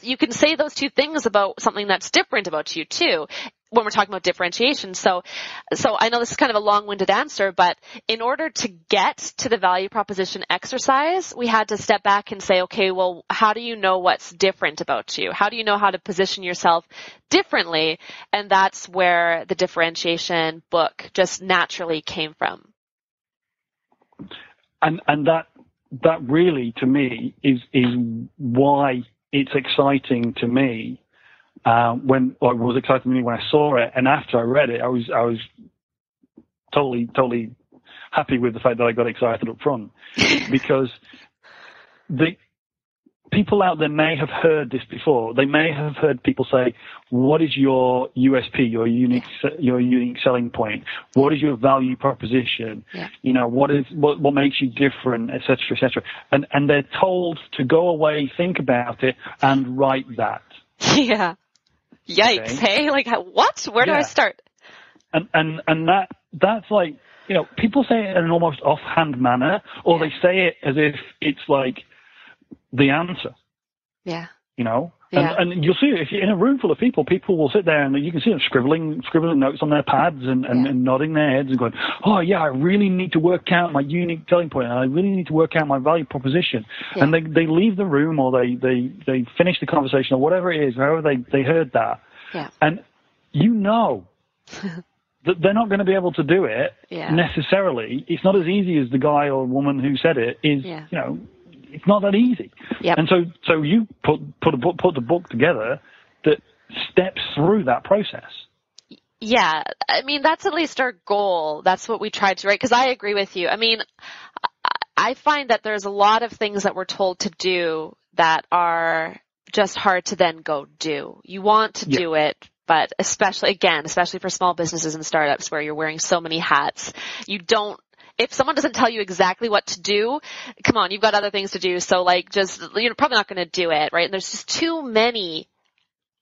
you can say those two things about something that's different about you too, when we're talking about differentiation. So I know this is kind of a long-winded answer, but in order to get to the value proposition exercise, we had to step back and say, okay, well, how do you know what's different about you? How do you know how to position yourself differently? And that's where the differentiation book just naturally came from. And that really, to me, is why it's exciting to me. It was exciting to me when I saw it, and after I read it, I was totally happy with the fact that I got excited up front, because the people out there may have heard this before. They may have heard people say, "What is your USP, your unique selling point? What is your value proposition? Yeah. You know, what makes you different, etc., etc." And they're told to go away, think about it, and write that. Yeah. Yikes, okay. Hey? Like, what? Where do I start? And that's like, you know, people say it in an almost offhand manner, or they say it as if it's like the answer. Yeah. You know? Yeah. And you'll see, if you're in a room full of people will sit there and you can see them scribbling notes on their pads and nodding their heads and going, "Oh yeah, I really need to work out my unique selling point, and I really need to work out my value proposition." Yeah. And they leave the room, or they finish the conversation, or whatever it is, however they heard that. Yeah. And you know that they're not going to be able to do it necessarily. It's not as easy as the guy or woman who said it is, you know. It's not that easy. Yep. And so you put the book together that steps through that process. Yeah. I mean, that's at least our goal. That's what we tried to write, because I agree with you. I mean, I find that there's a lot of things that we're told to do that are just hard to then go do. You want to do it, but especially for small businesses and startups where you're wearing so many hats, if someone doesn't tell you exactly what to do, come on, you've got other things to do. So you're probably not going to do it, right? And there's just too many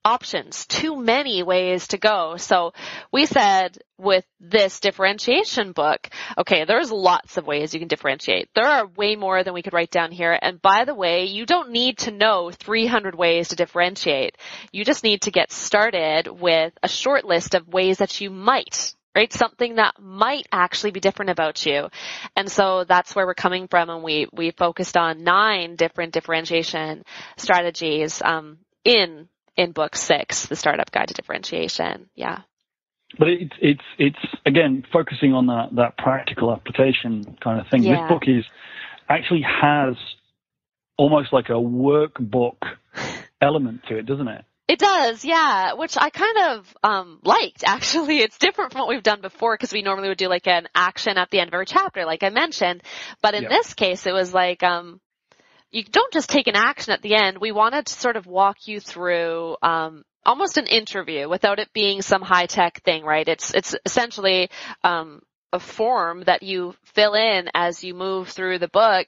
options, too many ways to go. So we said with this differentiation book, okay, there's lots of ways you can differentiate. There are way more than we could write down here. And by the way, you don't need to know 300 ways to differentiate. You just need to get started with a short list of ways that you might, right? Something that might actually be different about you. And so that's where we're coming from. And we focused on 9 different differentiation strategies in book 6, The Startup Guide to Differentiation. Yeah. But it's again, focusing on that practical application kind of thing. Yeah. This book actually has almost like a workbook element to it, doesn't it? It does, yeah, which I kind of liked, actually. It's different from what we've done before, because we normally would do like an action at the end of every chapter, like I mentioned. But in this case, it was like you don't just take an action at the end. We wanted to sort of walk you through almost an interview without it being some high-tech thing, right? It's essentially a form that you fill in as you move through the book.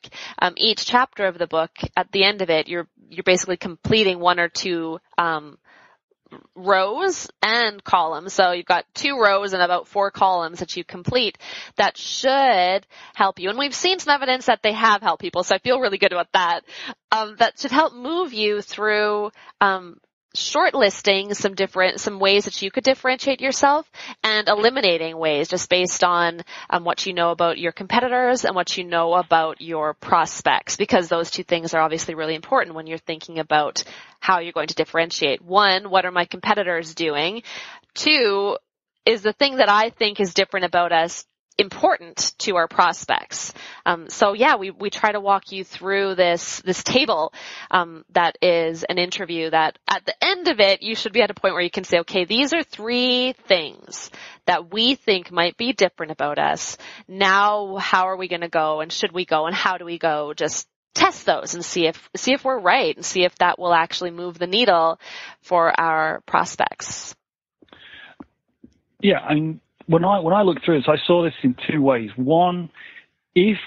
Each chapter of the book, at the end of it, you're basically completing 1 or 2 rows and columns. So you've got 2 rows and about 4 columns that you complete that should help you. And we've seen some evidence that they have helped people, so I feel really good about that. That should help move you through shortlisting some ways that you could differentiate yourself, and eliminating ways just based on what you know about your competitors and what you know about your prospects, because those 2 things are obviously really important when you're thinking about how you're going to differentiate. 1, what are my competitors doing? 2, is the thing that I think is different about us important to our prospects. So yeah, we try to walk you through this table that is an interview that at the end of it, you should be at a point where you can say, okay, these are 3 things that we think might be different about us. Now, how are we going to go, and should we go, and how do we go? Just test those and see if we're right, and see if that will actually move the needle for our prospects. Yeah, I mean, when I looked through this, I saw this in 2 ways. One, if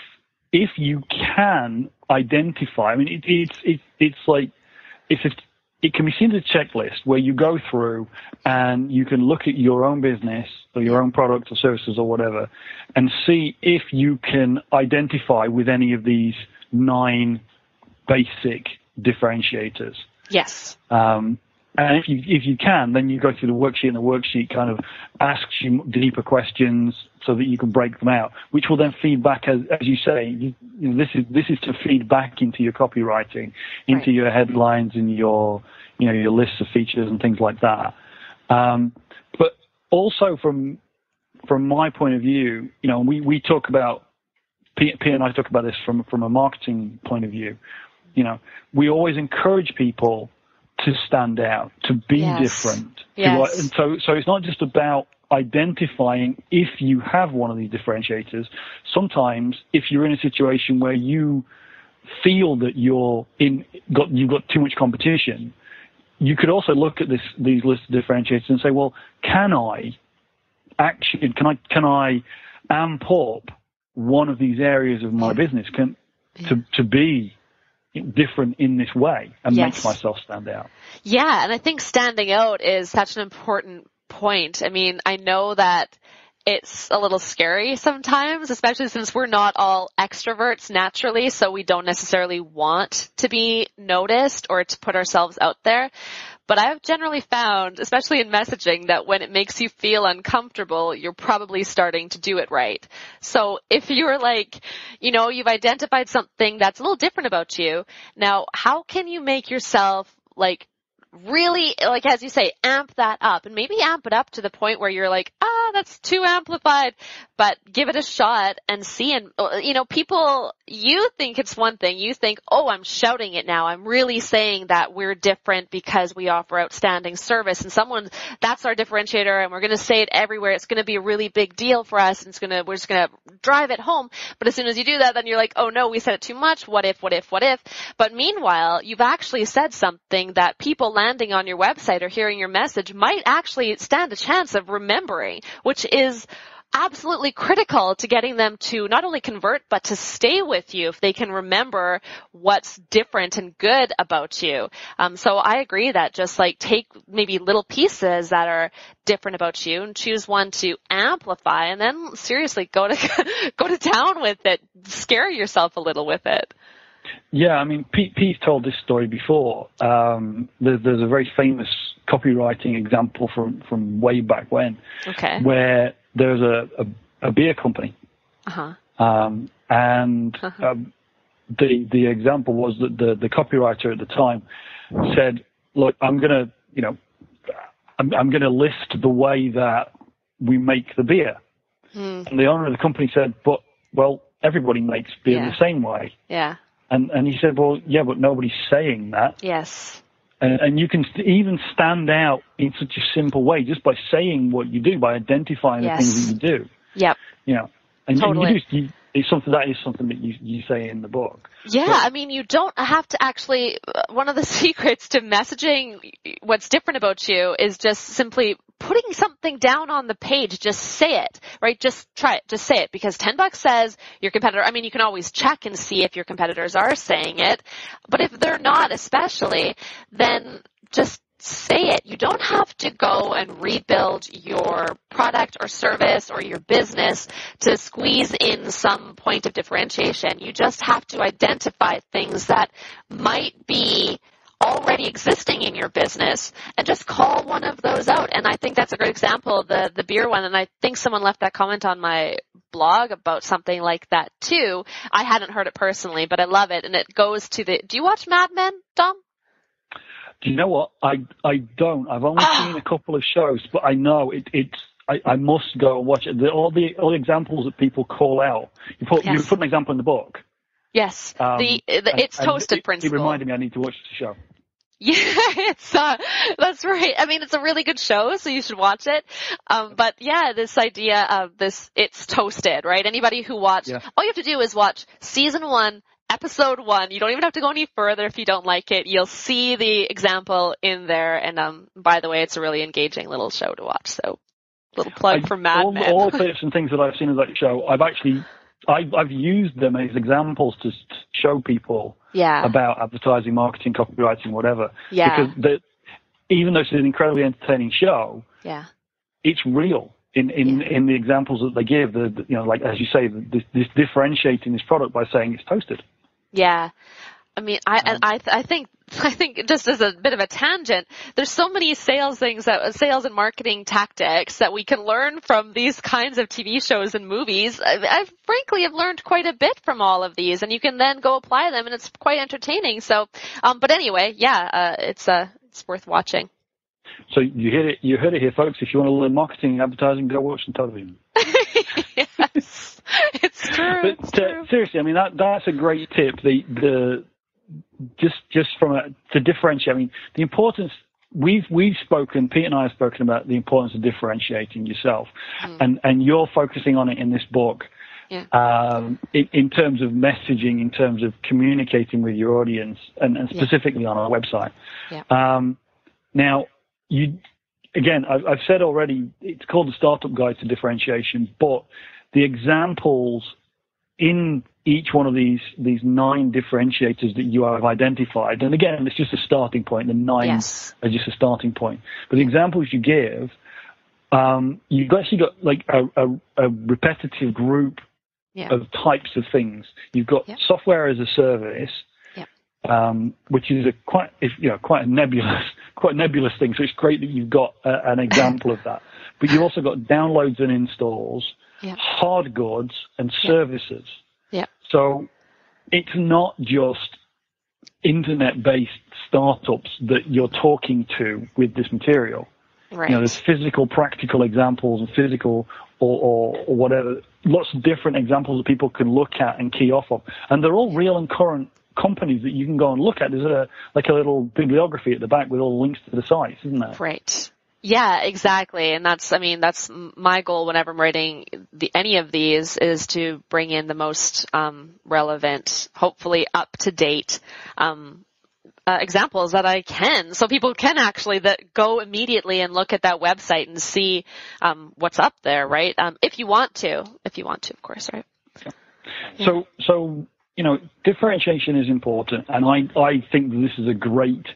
you can identify, I mean, it's like it can be seen as a checklist where you go through and you can look at your own business or your own products or services or whatever, and see if you can identify with any of these 9 basic differentiators. Yes. And if you can, then you go through the worksheet, and the worksheet kind of asks you deeper questions so that you can break them out, which will then feed back, as you say, this is to feed back into your copywriting, into your headlines and your lists of features and things like that. But also from my point of view, we talk about, P and I talk about this from a marketing point of view. We always encourage people to stand out, to be different. Yes. And so it's not just about identifying if you have one of these differentiators. Sometimes if you're in a situation where you feel that you've got too much competition, you could also look at these lists of differentiators and say, well, can I amp up one of these areas of my business to be different in this way and make myself stand out? Yeah, and I think standing out is such an important point. I mean, I know that it's a little scary sometimes, especially since we're not all extroverts naturally, so we don't necessarily want to be noticed or to put ourselves out there. But I've generally found, especially in messaging, that when it makes you feel uncomfortable, you're probably starting to do it right. So if you're like, you've identified something that's a little different about you, now how can you make yourself really, as you say, amp that up, and maybe amp it up to the point where you're like, that's too amplified, but give it a shot and see. And, people, you think it's one thing. You think, I'm shouting it now. I'm really saying that we're different because we offer outstanding service, and that's our differentiator, and we're going to say it everywhere. It's going to be a really big deal for us, and we're just going to drive it home. But as soon as you do that, then you're like, oh no, we said it too much. What if? But meanwhile, you've actually said something that people landing on your website or hearing your message might actually stand a chance of remembering, which is absolutely critical to getting them to not only convert, but to stay with you if they can remember what's different and good about you. So I agree that just take maybe little pieces that are different about you and choose one to amplify, and then seriously go to town with it. Scare yourself a little with it. Yeah, I mean, Pete's told this story before. There's a very famous copywriting example from way back when, where there's a beer company, and the example was that the copywriter at the time said, "Look, I'm gonna list the way that we make the beer," and the owner of the company said, "But everybody makes beer the same way." Yeah. And he said, well, yeah, but nobody's saying that. Yes. And you can even stand out in such a simple way just by saying what you do, by identifying the things that you do. Yep. And totally. It's something that you say in the book. Yeah, I mean, you don't have to actually, one of the secrets to messaging what's different about you is just simply putting something down on the page. Just say it, right? Just try it. Just say it, because $10 says your competitor, I mean, you can always check and see if your competitors are saying it, but if they're not especially, then just say it. You don't have to go and rebuild your product or service or your business to squeeze in some point of differentiation. You just have to identify things that might be already existing in your business and just call one of those out. And I think that's a great example, the beer one. And I think someone left that comment on my blog about something like that too. I hadn't heard it personally, but I love it. And it goes to do you watch Mad Men, Dom? Do you know what? I don't. I've only seen a couple of shows, but I know it's I must go and watch it. All the examples that people call out. You put an example in the book. Yes, it's toasted principle. It reminded me I need to watch the show. Yeah, that's right. I mean, it's a really good show, so you should watch it. But yeah, this idea of it's toasted, right? Anybody who watched, all you have to do is watch season 1, episode 1. You don't even have to go any further if you don't like it. You'll see the example in there. And by the way, it's a really engaging little show to watch. So, little plug for Mad Men. All the clips and things that I've seen of that show, I've used them as examples to show people about advertising, marketing, copywriting, whatever. Yeah. Because even though it's an incredibly entertaining show, it's real in the examples that they give. Like as you say, this differentiating this product by saying it's toasted. Yeah. I mean, I think just as a bit of a tangent, there's so many sales and marketing tactics that we can learn from these kinds of TV shows and movies. I frankly have learned quite a bit from all of these, and you can then go apply them, and it's quite entertaining. So, but anyway, it's worth watching. So you heard it here, folks. If you want to learn marketing and advertising, go watch some television. Yes, it's true. But seriously, I mean that's a great tip. Just to differentiate. I mean, the importance we've spoken. Pete and I have spoken about the importance of differentiating yourself, and you're focusing on it in this book. Yeah. In terms of messaging, in terms of communicating with your audience, and specifically on our website. Yeah. Now, I've said already, it's called the Startup Guide to Differentiation, but the examples in each one of these 9 differentiators that you have identified, and again, it's just a starting point. The 9 are just a starting point. But the examples you give, you've actually got like a repetitive group of types of things. You've got software as a service, which is quite a nebulous thing. So it's great that you've got an example of that. But you've also got downloads and installs, hard goods, and services. Yeah. So it's not just internet-based startups that you're talking to with this material. Right. There's physical, practical examples and physical or whatever, lots of different examples that people can look at and key off of. And they're all real and current companies that you can go and look at. There's a little bibliography at the back with all the links to the sites, isn't there? Right. Yeah, exactly. And that's my goal whenever I'm writing any of these is to bring in the most relevant, hopefully up-to-date examples that I can, so people can actually go immediately and look at that website and see what's up there, right? If you want to, of course, right? Yeah. So differentiation is important, and I think this is a great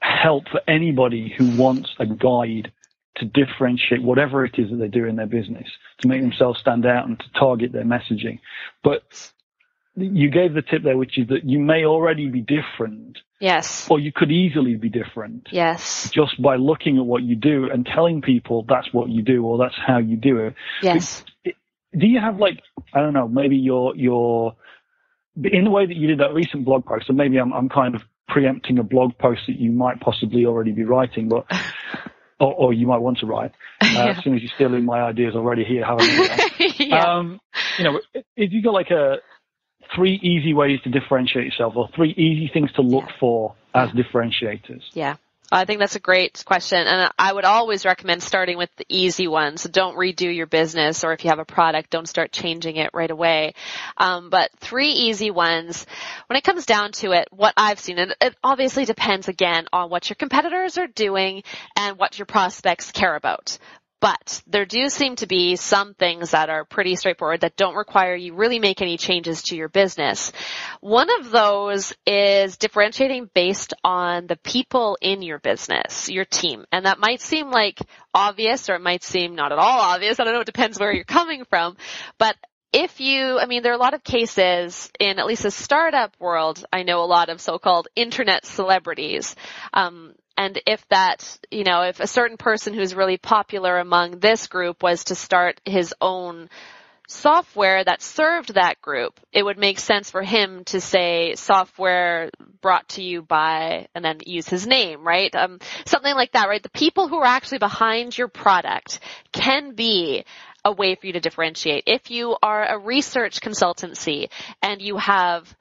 help for anybody who wants a guide to differentiate whatever it is that they do in their business, to make themselves stand out and to target their messaging. But you gave the tip there, which is that you may already be different. Yes. Or you could easily be different. Yes. Just by looking at what you do and telling people that's what you do or that's how you do it. Yes. Do you have I don't know, maybe your in the way that you did that recent blog post, and maybe I'm kind of preempting a blog post that you might possibly already be writing, but or you might want to write. As soon as you're stealing my ideas already here, haven't you? If you got 3 easy ways to differentiate yourself, or 3 easy things to look for as differentiators. Yeah. I think that's a great question, and I would always recommend starting with the easy ones. Don't redo your business, or if you have a product, don't start changing it right away. But 3 easy ones. When it comes down to it, what I've seen, and it obviously depends again on what your competitors are doing and what your prospects care about. But there do seem to be some things that are pretty straightforward that don't require you really make any changes to your business. One of those is differentiating based on the people in your business, your team. And that might seem obvious, or it might seem not at all obvious. I don't know. It depends where you're coming from. But there are a lot of cases in at least the startup world. I know a lot of so-called internet celebrities. And if if a certain person who's really popular among this group was to start his own software that served that group, it would make sense for him to say software brought to you by, and then use his name, right? Something like that, right? The people who are actually behind your product can be a way for you to differentiate. If you are a research consultancy and you have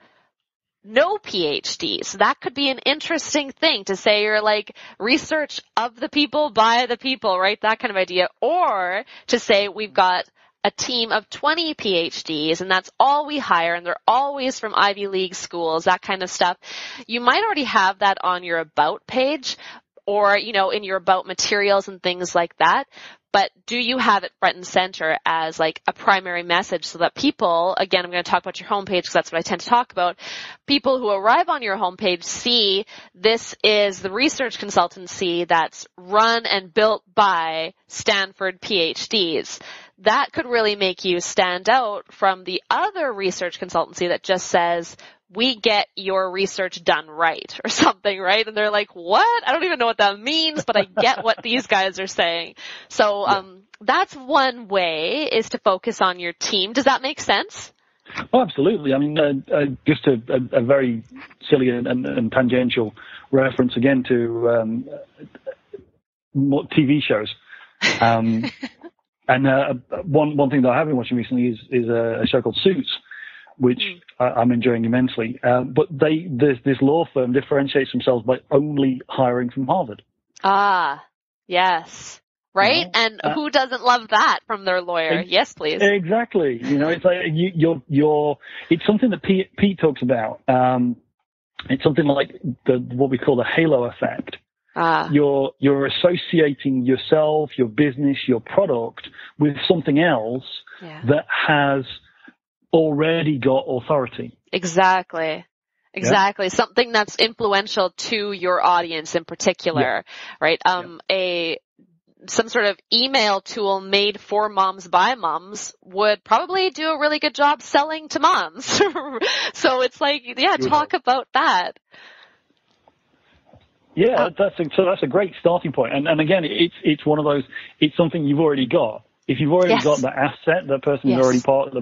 no PhDs, that could be an interesting thing to say you're like research of the people by the people, right? That kind of idea. Or to say we've got a team of 20 PhDs and that's all we hire and they're always from Ivy League schools, that kind of stuff. You might already have that on your about page or, you know, in your about materials and things like that. But do you have it front and center as like a primary message so that people, again, I'm going to talk about your homepage because that's what I tend to talk about, people who arrive on your homepage see this is the research consultancy that's run and built by Stanford PhDs. That could really make you stand out from the other research consultancy that just says, we get your research done right or something, right? And they're like, what? I don't even know what that means, but I get what these guys are saying. So that's one way, is to focus on your team. Does that make sense? Oh, absolutely. I mean, just a very silly and tangential reference again to TV shows. And one thing that I have been watching recently is a show called Suits, which I'm enjoying immensely. But this law firm differentiates themselves by only hiring from Harvard. Ah, yes. Right? You know, and who doesn't love that from their lawyer? Yes, please. Exactly. You know, it's like it's something that Pete talks about. It's something like what we call the halo effect. You're associating yourself, your business, your product with something else that has already got authority. Exactly. Something that's influential to your audience in particular, right? Some sort of email tool made for moms by moms would probably do a really good job selling to moms. So it's like, talk about that. Yeah, that's a great starting point. And again, it's one of those, it's something you've already got. If you've already got that asset, that person's already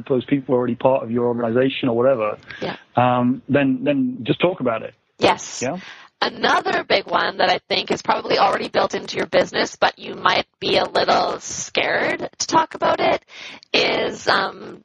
those people are already part of your organization or whatever, then just talk about it. Yes. Yeah. Another big one that I think is probably already built into your business, but you might be a little scared to talk about it, is some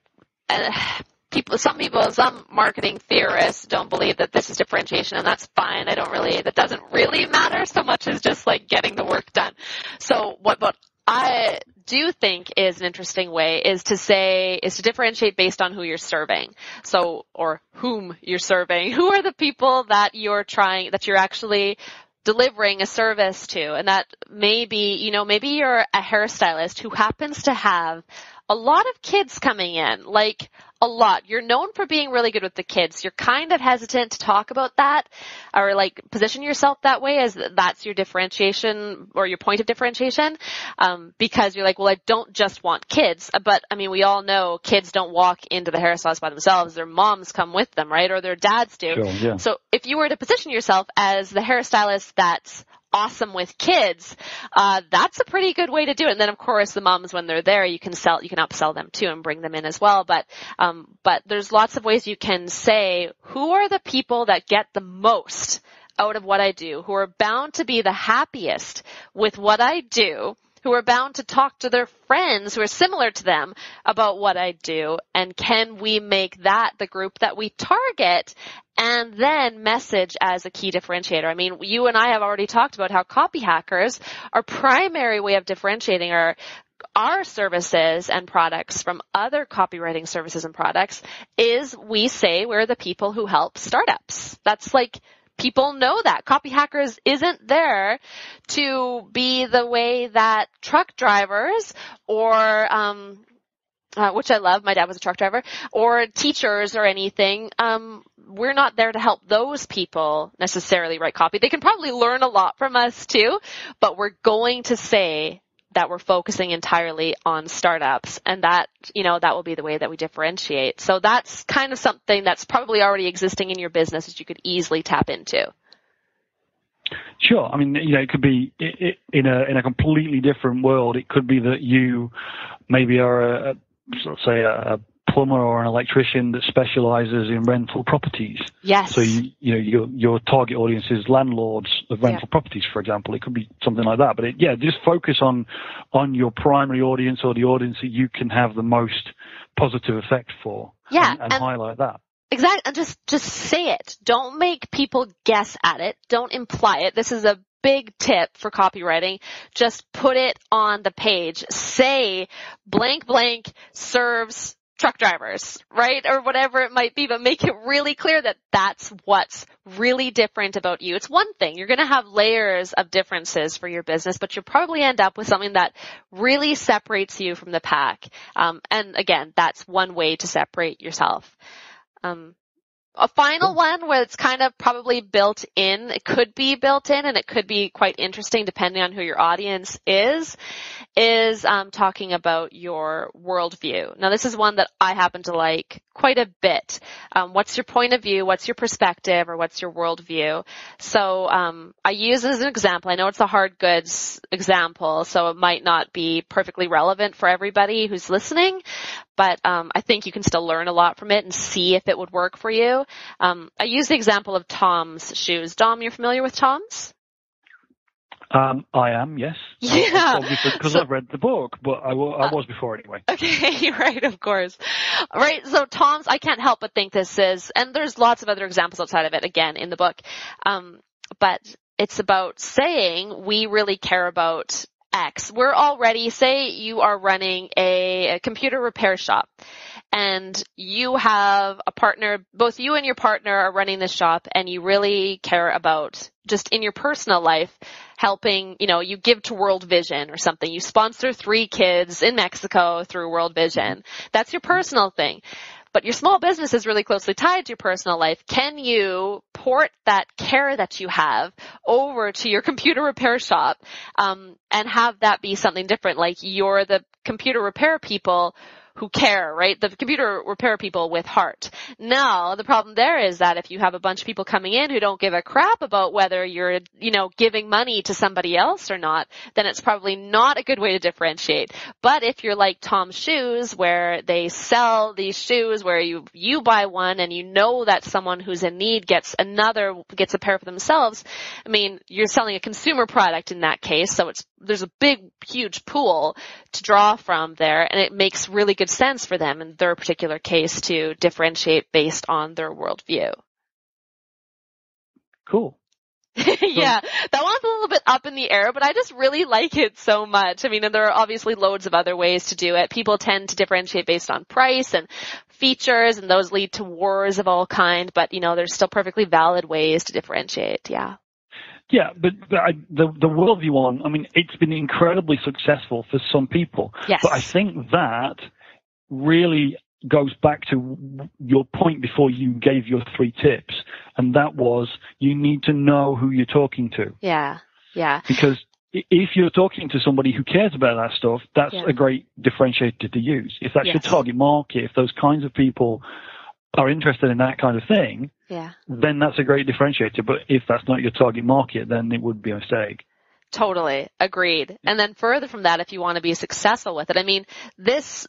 marketing theorists don't believe that this is differentiation, and that's fine. That doesn't really matter so much as just like getting the work done. So what I do think is an interesting way is to differentiate based on who you're serving. So, or whom you're serving. Who are the people that you're actually delivering a service to? And that maybe you're a hairstylist who happens to have a lot of kids coming in, like a lot. You're known for being really good with the kids. You're kind of hesitant to talk about that or like position yourself that way as that's your differentiation or your point of differentiation, because you're like, well, I don't just want kids. But I mean, we all know kids don't walk into the hairstylist by themselves. Their moms come with them, right? Or their dads do. Sure, yeah. So if you were to position yourself as the hairstylist that's awesome with kids, that's a pretty good way to do it. And then of course the moms, when they're there, you can upsell them too and bring them in as well. But there's lots of ways you can say, who are the people that get the most out of what I do, who are bound to be the happiest with what I do, who are bound to talk to their friends who are similar to them about what I do, and can we make that the group that we target and then message as a key differentiator? I mean, you and I have already talked about how CopyHackers, our primary way of differentiating our services and products from other copywriting services and products is we say we're the people who help startups. That's like, people know that. CopyHackers isn't there to be the way that truck drivers or, which I love, my dad was a truck driver, or teachers or anything. We're not there to help those people necessarily write copy. They can probably learn a lot from us too, but we're going to say that we're focusing entirely on startups, and that will be the way that we differentiate. So that's kind of something that's probably already existing in your business that you could easily tap into. Sure. I mean, it could be in a completely different world. It could be that you maybe are a plumber or an electrician that specializes in rental properties. Yes. So your target audience is landlords of rental properties, for example. It could be something like that. But just focus on your primary audience, or the audience that you can have the most positive effect for. Yeah, and highlight that. Exactly. And just say it. Don't make people guess at it. Don't imply it. This is a big tip for copywriting. Just put it on the page. Say blank blank serves truck drivers, right? Or whatever it might be, but make it really clear that that's what's really different about you. It's one thing. You're going to have layers of differences for your business, but you'll probably end up with something that really separates you from the pack. And again, that's one way to separate yourself. A final one where it's kind of probably built in, it could be built in and it could be quite interesting depending on who your audience is talking about your worldview. Now, this is one that I happen to like quite a bit. What's your point of view? What's your perspective? Or what's your worldview? So I use it as an example. I know it's a hard goods example, so it might not be perfectly relevant for everybody who's listening, but I think you can still learn a lot from it and see if it would work for you. I use the example of Tom's shoes. Dom, you're familiar with Tom's? I am, yes. Yeah. Obviously, because I've read the book, but I was before anyway. Okay, right, of course. Right, so Tom's, I can't help but think this is, and there's lots of other examples outside of it, again, in the book, but it's about saying we really care about X. We're already, say you are running a computer repair shop, and you have a partner, both you and your partner are running this shop, and you really care about, just in your personal life, helping, you give to World Vision or something. You sponsor 3 kids in Mexico through World Vision. That's your personal thing. But your small business is really closely tied to your personal life. Can you port that care that you have over to your computer repair shop and have that be something different? Like you're the computer repair people who care, right? The computer repair people with heart. Now, the problem there is that if you have a bunch of people coming in who don't give a crap about whether you're, giving money to somebody else or not, then it's probably not a good way to differentiate. But if you're like Tom's Shoes, where they sell these shoes where you buy one and you know that someone who's in need gets a pair for themselves, I mean, you're selling a consumer product in that case, so there's a big, huge pool to draw from there, and it makes really good sense for them in their particular case to differentiate based on their worldview. Cool. Yeah, that one's a little bit up in the air, but I just really like it so much. I mean, and there are obviously loads of other ways to do it. People tend to differentiate based on price and features, and those lead to wars of all kind, but, there's still perfectly valid ways to differentiate, yeah. Yeah, but the worldview one, I mean, it's been incredibly successful for some people. Yes. But I think that really goes back to your point before you gave your 3 tips, and that was you need to know who you're talking to. Yeah, yeah. Because if you're talking to somebody who cares about that stuff, that's a great differentiator to use. If that's your target market, if those kinds of people are interested in that kind of thing, then that's a great differentiator. But if that's not your target market, then it would be a mistake. Totally. Agreed. And then further from that, if you want to be successful with it, I mean, these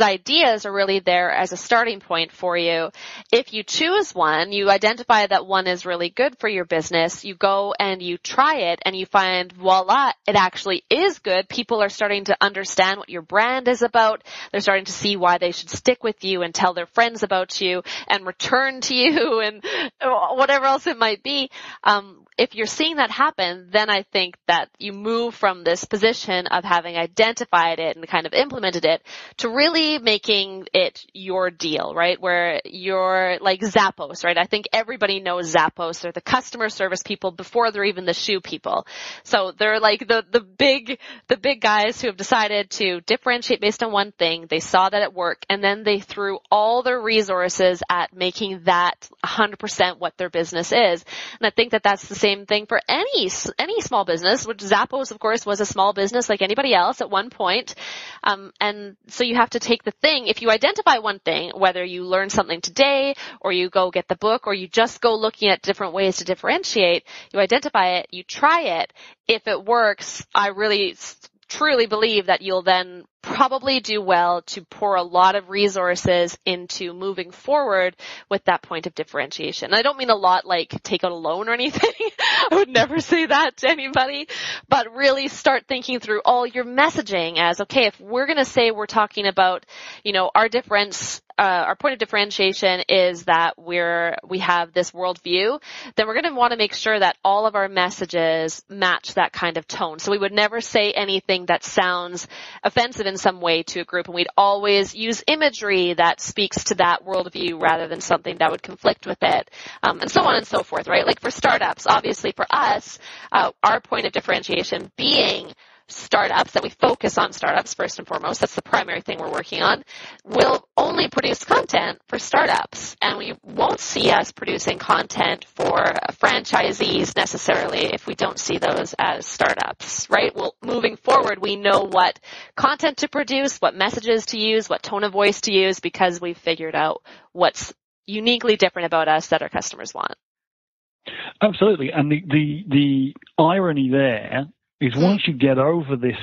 ideas are really there as a starting point for you. If you choose one, you identify that one is really good for your business, you go and you try it and you find, voila, it actually is good. People are starting to understand what your brand is about. They're starting to see why they should stick with you and tell their friends about you and return to you and whatever else it might be. If you're seeing that happen, then I think that you move from this position of having identified it and kind of implemented it to really making it your deal, right? Where you're like Zappos, right? I think everybody knows Zappos. They're the customer service people before they're even the shoe people. So they're like the big guys who have decided to differentiate based on one thing. They saw that it worked, and then they threw all their resources at making that 100% what their business is. And I think that that's the same thing for any small business, which Zappos, of course, was a small business like anybody else at one point. And so you have to take the thing. If you identify one thing, whether you learn something today or you go get the book or you just go looking at different ways to differentiate, you identify it, you try it. If it works, I really truly believe that you'll then probably do well to pour a lot of resources into moving forward with that point of differentiation. And I don't mean a lot like take out a loan or anything. I would never say that to anybody, but really start thinking through all your messaging as, okay, if we're going to say we're talking about, our point of differentiation is that we have this worldview, then we're going to want to make sure that all of our messages match that kind of tone. So we would never say anything that sounds offensive in some way to a group, and we'd always use imagery that speaks to that worldview rather than something that would conflict with it, and so on and so forth, right? Like for startups, obviously for us, our point of differentiation being startups, that we focus on startups first and foremost, that's the primary thing we're working on, we'll only produce content for startups, and we won't see us producing content for franchisees necessarily if we don't see those as startups, right? Well, moving forward, we know what content to produce, what messages to use, what tone of voice to use, because we've figured out what's uniquely different about us that our customers want. Absolutely. And the irony there is once you get over this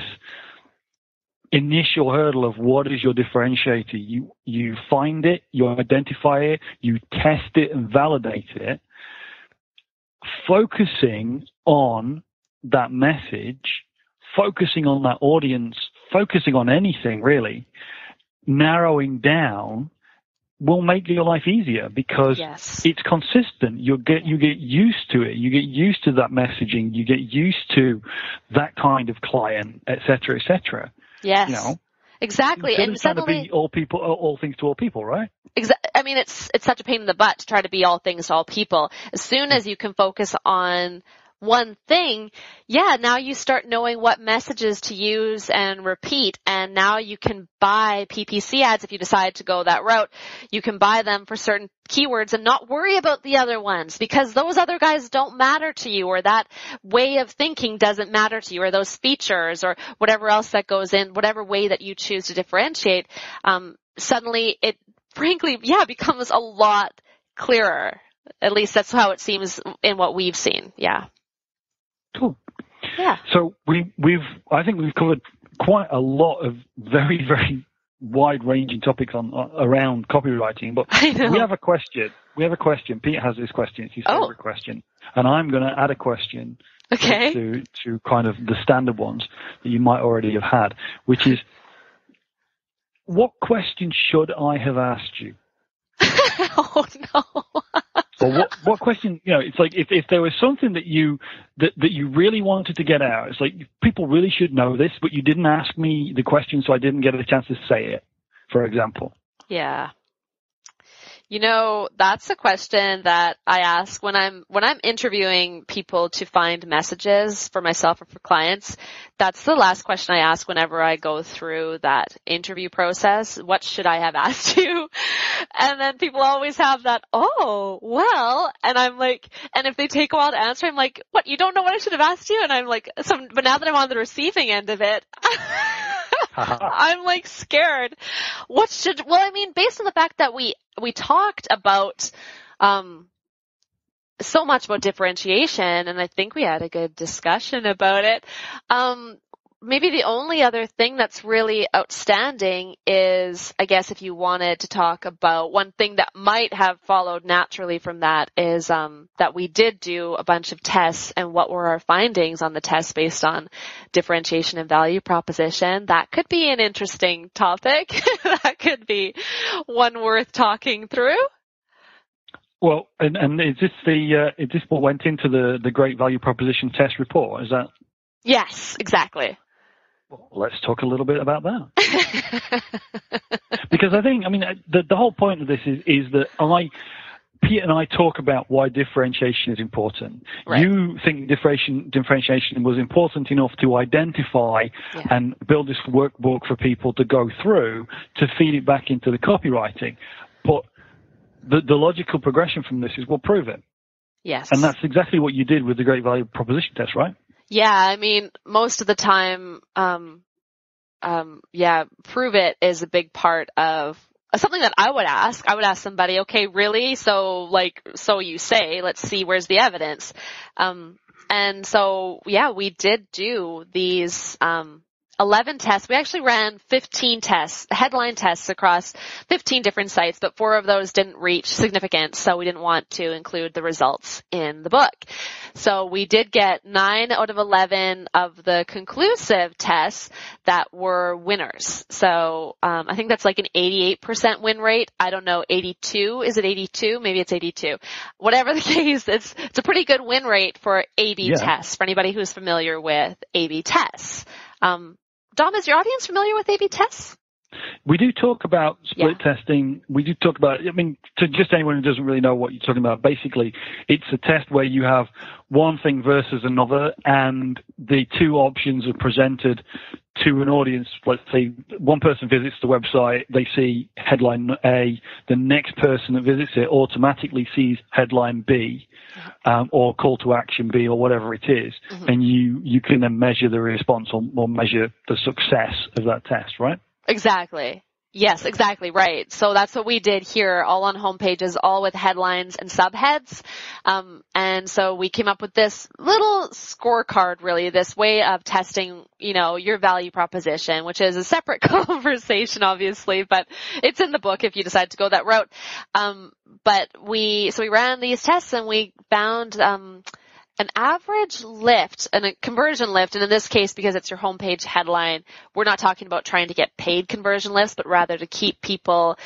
initial hurdle of what is your differentiator, you find it, you identify it, you test it and validate it, focusing on that message, focusing on that audience, focusing on anything really, narrowing down will make your life easier because it's consistent. You get used to it. You get used to that messaging. You get used to that kind of client, et cetera, et cetera. Yes. Exactly. And suddenly, to be all things to all people, right? I mean, it's such a pain in the butt to try to be all things to all people. As soon as you can focus on one thing, now you start knowing what messages to use and repeat, and now you can buy PPC ads if you decide to go that route. You can buy them for certain keywords and not worry about the other ones because those other guys don't matter to you, or that way of thinking doesn't matter to you, or those features or whatever else that goes in, whatever way that you choose to differentiate. Suddenly it frankly, becomes a lot clearer. At least that's how it seems in what we've seen. Yeah. Cool. Yeah. So I think we've covered quite a lot of very, very wide-ranging topics around copywriting. But we have a question. Pete has this question. It's his favorite question, and I'm going to add a question. Okay. To kind of the standard ones that you might already have had, which is, what question should I have asked you? Oh no. Or what question, it's like if there was something that you really wanted to get out, it's like people really should know this, but you didn't ask me the question, so I didn't get a chance to say it, for example. Yeah. That's a question that I ask when I'm interviewing people to find messages for myself or for clients. That's the last question I ask whenever I go through that interview process. What should I have asked you? And then people always have that, oh, well, and I'm like, and if they take a while to answer, I'm like, what, you don't know what I should have asked you? And I'm like, but now that I'm on the receiving end of it, I'm like scared. Based on the fact that we talked about so much about differentiation, and I think we had a good discussion about it. Maybe the only other thing that's really outstanding is, I guess, if you wanted to talk about one thing that might have followed naturally from that is that we did do a bunch of tests, and what were our findings on the tests based on differentiation and value proposition. That could be an interesting topic. That could be one worth talking through. Well, and is this what went into the Great Value Proposition Test report? Is that? Yes, exactly. Well, let's talk a little bit about that. Because the whole point of this is that Pete and I talk about why differentiation is important. Right. You think differentiation was important enough to identify and build this workbook for people to go through to feed it back into the copywriting. But the logical progression from this is, we'll prove it. Yes. And that's exactly what you did with the Great Value Proposition Test, right? Yeah, most of the time, prove it is a big part of something that I would ask. I would ask somebody, okay, really? So you say, let's see, where's the evidence? And so, we did do these, 11 tests. We actually ran 15 tests, headline tests across 15 different sites, but 4 of those didn't reach significance, so we didn't want to include the results in the book. So we did get 9 out of 11 of the conclusive tests that were winners. So I think that's like an 88% win rate. I don't know, 82? Is it 82? Maybe it's 82. Whatever the case, it's a pretty good win rate for A/B tests, for anybody who's familiar with A/B tests. Dom, is your audience familiar with A/B tests? We do talk about split testing. We do talk about, I mean, to just anyone who doesn't really know what you're talking about, basically, it's a test where you have one thing versus another, and the 2 options are presented to an audience. Let's say one person visits the website, they see headline A, the next person that visits it automatically sees headline B, or call to action B, or whatever it is, and you can then measure the response or measure the success of that test, right? Exactly. Yes, exactly. Right. So that's what we did here, all on homepages, all with headlines and subheads. And so we came up with this little scorecard, really, this way of testing, your value proposition, which is a separate conversation, obviously, but it's in the book if you decide to go that route. But we ran these tests and we found, an average lift and a conversion lift, and in this case, because it's your homepage headline, we're not talking about trying to get paid conversion lifts, but rather to keep people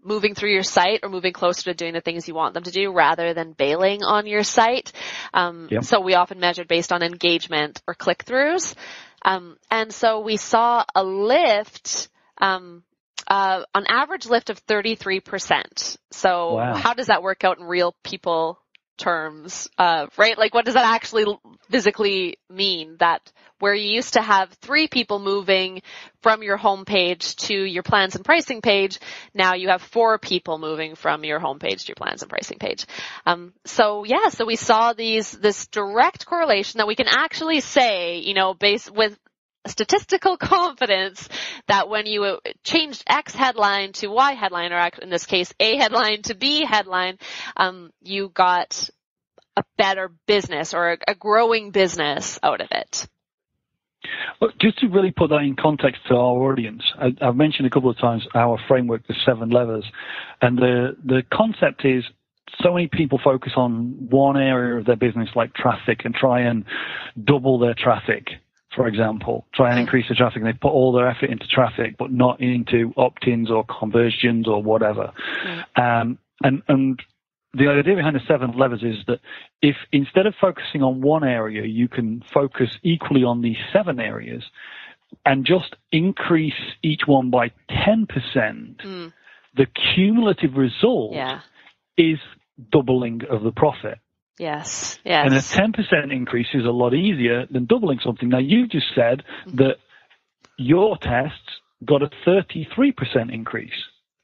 moving through your site or moving closer to doing the things you want them to do rather than bailing on your site. So we often measured based on engagement or click-throughs. And so we saw a lift, an average lift of 33%. So how does that work out in real people terms, right? Like, what does that actually physically mean? That where you used to have 3 people moving from your homepage to your plans and pricing page, now you have 4 people moving from your homepage to your plans and pricing page. So we saw this direct correlation that we can actually say, based with statistical confidence, that when you changed X headline to Y headline, or in this case, A headline to B headline, you got a better business or a growing business out of it. Well, just to really put that in context to our audience, I've mentioned a couple of times our framework, the 7 levers, and the concept is so many people focus on one area of their business, like traffic, and try and double their traffic. For example, try and increase the traffic, and they put all their effort into traffic, but not into opt-ins or conversions or whatever. And the idea behind the 7 levers is that if instead of focusing on one area, you can focus equally on these 7 areas and just increase each one by 10%, the cumulative result is doubling of the profit. Yes. And a 10% increase is a lot easier than doubling something. Now, you just said that your tests got a 33% increase.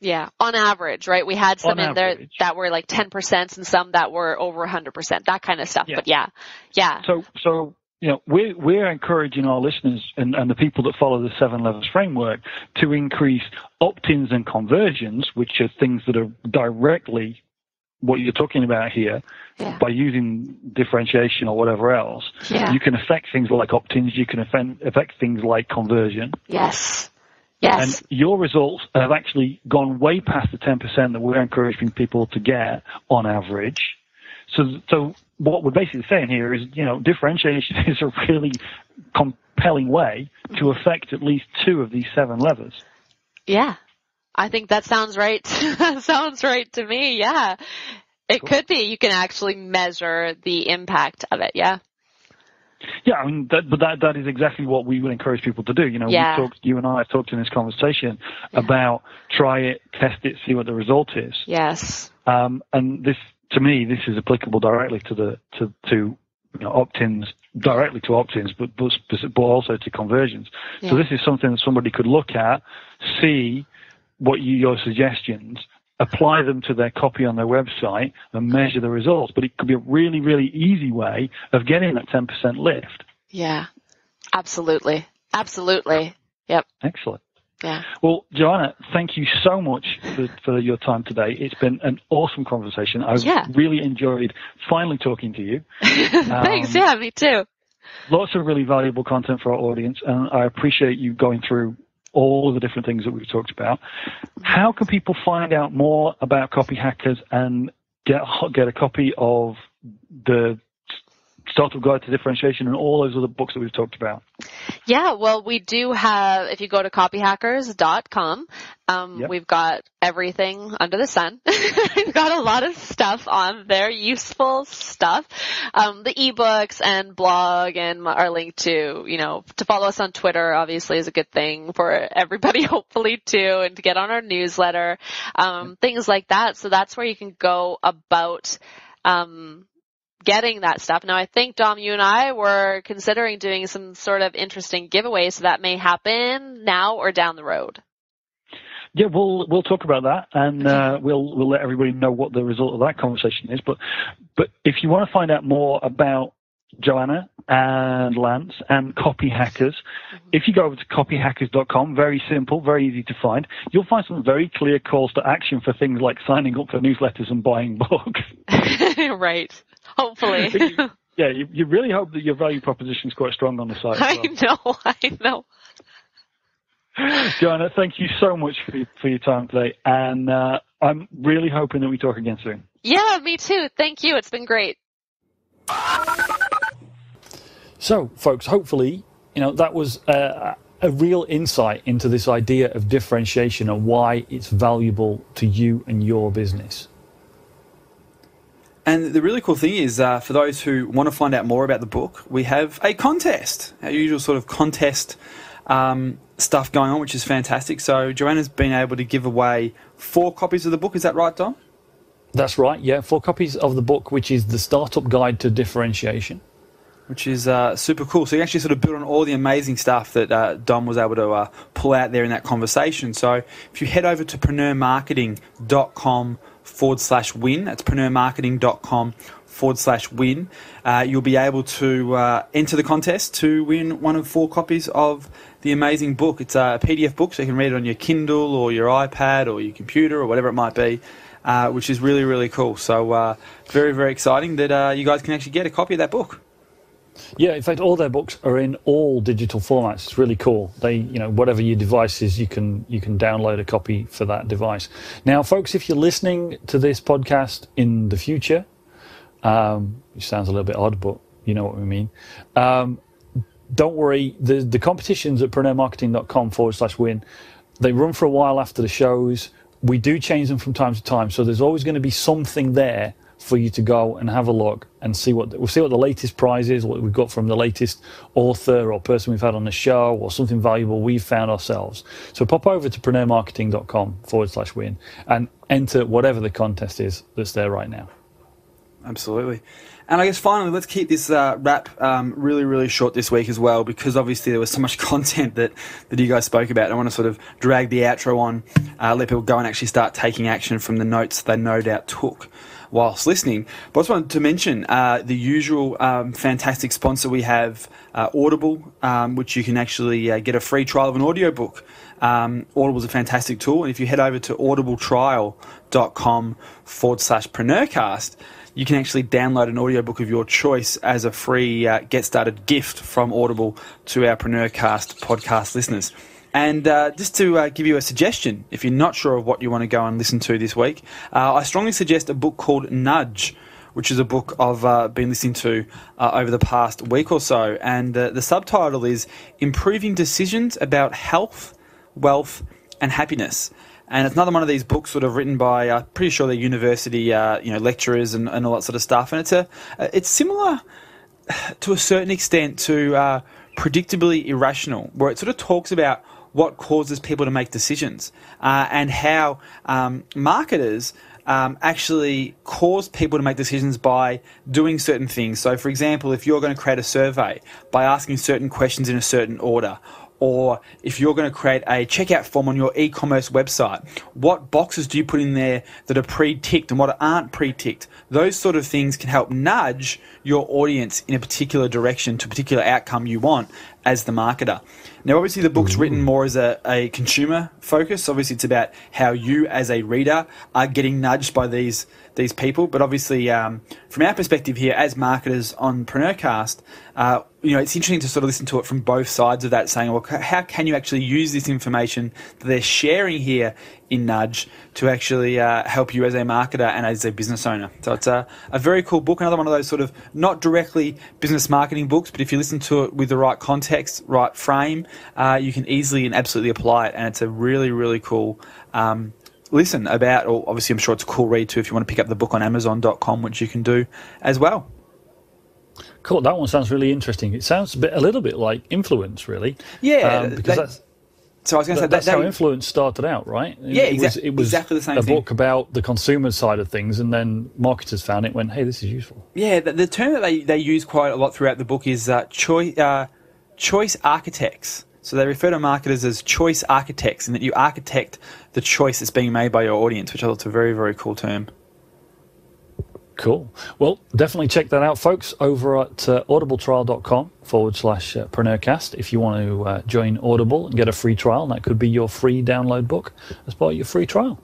Yeah, on average, right? We had some in there that were like 10% and some that were over 100%, that kind of stuff. Yeah. But yeah. So we're encouraging our listeners and the people that follow the 7 levels framework to increase opt-ins and conversions, which are things that are directly what you're talking about here. By using differentiation or whatever else, you can affect things like opt-ins, you can affect things like conversion. Yes. And your results have actually gone way past the 10% that we're encouraging people to get on average. So what we're basically saying here is, differentiation is a really compelling way to affect at least 2 of these 7 levers. Yeah. I think that sounds right. That sounds right to me. Yeah. It could be. You can actually measure the impact of it. Yeah. Yeah, I mean, that is exactly what we would encourage people to do. You and I have talked in this conversation about try it, test it, see what the result is. Yes. And this, to me, this is applicable directly to opt-ins, directly to opt-ins, but also to conversions. Yeah. So this is something that somebody could look at, see what your suggestions, apply them to their copy on their website, and measure the results. But it could be a really, really easy way of getting that 10% lift. Yeah, absolutely. Absolutely. Yep. Excellent. Yeah. Well, Joanna, thank you so much for your time today. It's been an awesome conversation. I've really enjoyed finally talking to you. Thanks. Yeah, me too. Lots of really valuable content for our audience, and I appreciate you going through all of the different things that we've talked about. How can people find out more about CopyHackers and get a copy of the Startup Guide to Differentiation and all those other books that we've talked about? Yeah, well, we do have, if you go to copyhackers.com, we've got everything under the sun. We've got a lot of stuff on there, useful stuff. The ebooks and blog and our link to, to follow us on Twitter obviously is a good thing for everybody, hopefully too, and to get on our newsletter, things like that. So that's where you can go about, getting that stuff. Now, I think, Dom, you and I were considering doing some sort of interesting giveaway, so that may happen now or down the road. Yeah, we'll talk about that, and we'll let everybody know what the result of that conversation is. But if you want to find out more about Joanna and Lance and CopyHackers, if you go over to copyhackers.com, very simple, very easy to find, you'll find some very clear calls to action for things like signing up for newsletters and buying books. Right. Hopefully. You really hope that your value proposition is quite strong on the site. I know. Joanna, thank you so much for your time today, and I'm really hoping that we talk again soon. Yeah, me too. Thank you. It's been great. So, folks, hopefully, that was a real insight into this idea of differentiation and why it's valuable to you and your business. And the really cool thing is, for those who want to find out more about the book, we have a contest, our usual sort of contest stuff going on, which is fantastic. So Joanna's been able to give away 4 copies of the book. Is that right, Dom? That's right, yeah. 4 copies of the book, which is the Startup Guide to Differentiation. Which is super cool. So you actually sort of build on all the amazing stuff that Dom was able to pull out there in that conversation. So if you head over to preneurmarketing.com/win, that's preneurmarketing.com/win, you'll be able to enter the contest to win one of 4 copies of the amazing book. It's a PDF book, so you can read it on your Kindle or your iPad or your computer or whatever it might be, which is really, really cool. So very, very exciting that you guys can actually get a copy of that book. Yeah, in fact, all their books are in all digital formats. It's really cool. They, whatever your device is, you can download a copy for that device. Now, folks, if you're listening to this podcast in the future, which sounds a little bit odd, but you know what we mean. Don't worry. The competitions at preneurmarketing.com/win, they run for a while after the shows. We do change them from time to time, so there's always going to be something there for you to go and have a look and see what the latest prize is, what we've got from the latest author or person we've had on the show, or something valuable we've found ourselves. So pop over to preneurmarketing.com/win and enter whatever the contest is that's there right now. Absolutely. And I guess finally, let's keep this wrap really, really short this week as well, because obviously there was so much content that you guys spoke about. I want to sort of drag the outro on, let people go and actually start taking action from the notes they no doubt took whilst listening. But I just wanted to mention the usual fantastic sponsor we have, Audible, which you can actually get a free trial of an audiobook. Audible is a fantastic tool, and if you head over to audibletrial.com/PreneurCast, you can actually download an audiobook of your choice as a free get started gift from Audible to our PreneurCast podcast listeners. And just to give you a suggestion, if you're not sure of what you want to go and listen to this week, I strongly suggest a book called Nudge, which is a book I've been listening to over the past week or so. And the subtitle is Improving Decisions About Health, Wealth and Happiness. And it's another one of these books sort of written by, pretty sure they're university lecturers and all that sort of stuff. And it's similar to a certain extent to Predictably Irrational, where it sort of talks about what causes people to make decisions and how marketers actually cause people to make decisions by doing certain things. So, for example, if you're going to create a survey by asking certain questions in a certain order, or if you're going to create a checkout form on your e-commerce website, what boxes do you put in there that are pre-ticked and what aren't pre-ticked? Those sort of things can help nudge your audience in a particular direction to a particular outcome you want, as the marketer. Now, obviously, the book's written more as a consumer focus. Obviously, it's about how you, as a reader, are getting nudged by these people. But obviously, from our perspective here, as marketers on PreneurCast, it's interesting to sort of listen to it from both sides of that, saying, well, how can you actually use this information that they're sharing here in Nudge to actually help you as a marketer and as a business owner? So it's a very cool book, another one of those sort of not directly business marketing books, but if you listen to it with the right context, right frame, you can easily and absolutely apply it, and it's a really, really cool listen about, or obviously I'm sure it's a cool read too if you want to pick up the book on Amazon.com, which you can do as well. Cool, that one sounds really interesting. It sounds a little bit like Influence, really. Yeah, because so I was going to say that's how Influence started out, right? Yeah, it was exactly the same a thing. book about the consumer side of things, and then marketers found it and went, hey, this is useful. Yeah, the term that they use quite a lot throughout the book is choice architects. So they refer to marketers as choice architects, and that you architect the choice that's being made by your audience, which I thought was a very, very cool term. Cool. Well, definitely check that out, folks, over at audibletrial.com/PreneurCast if you want to join Audible and get a free trial, and that could be your free download book as part of your free trial.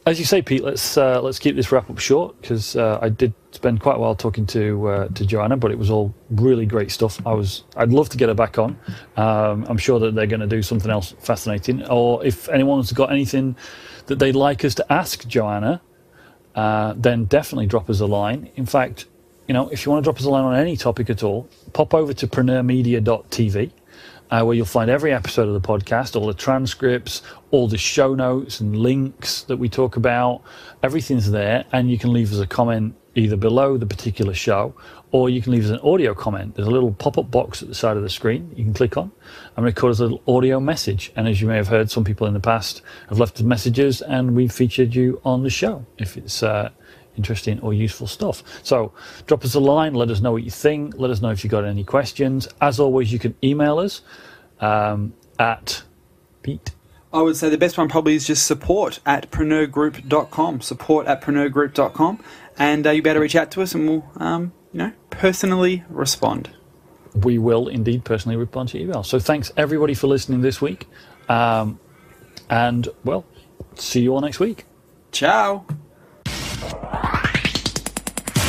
As you say, Pete, let's keep this wrap up short, because I did spend quite a while talking to Joanna, but it was all really great stuff. I'd love to get her back on. I'm sure that they're going to do something else fascinating, or if anyone's got anything that they'd like us to ask Joanna, then definitely drop us a line. In fact, if you want to drop us a line on any topic at all, pop over to preneurmedia.tv, where you'll find every episode of the podcast, all the transcripts, all the show notes and links that we talk about. Everything's there, and you can leave us a comment either below the particular show, or you can leave us an audio comment. There's a little pop-up box at the side of the screen you can click on and record as a little audio message. And as you may have heard, some people in the past have left us messages, and we've featured you on the show if it's interesting or useful stuff. So drop us a line, let us know what you think, let us know if you've got any questions. As always, you can email us at Pete. I would say the best one probably is just support@preneurgroup.com, support@preneurgroup.com, and you better reach out to us, and we'll personally respond. We will indeed personally respond to your email. So thanks everybody for listening this week, and well, see you all next week. Ciao.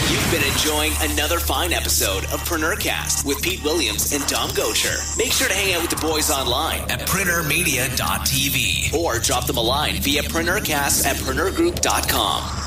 You've been enjoying another fine episode of PreneurCast with Pete Williams and Dom Gocher. Make sure to hang out with the boys online at preneurmedia.tv or drop them a line via PreneurCast@preneurgroup.com.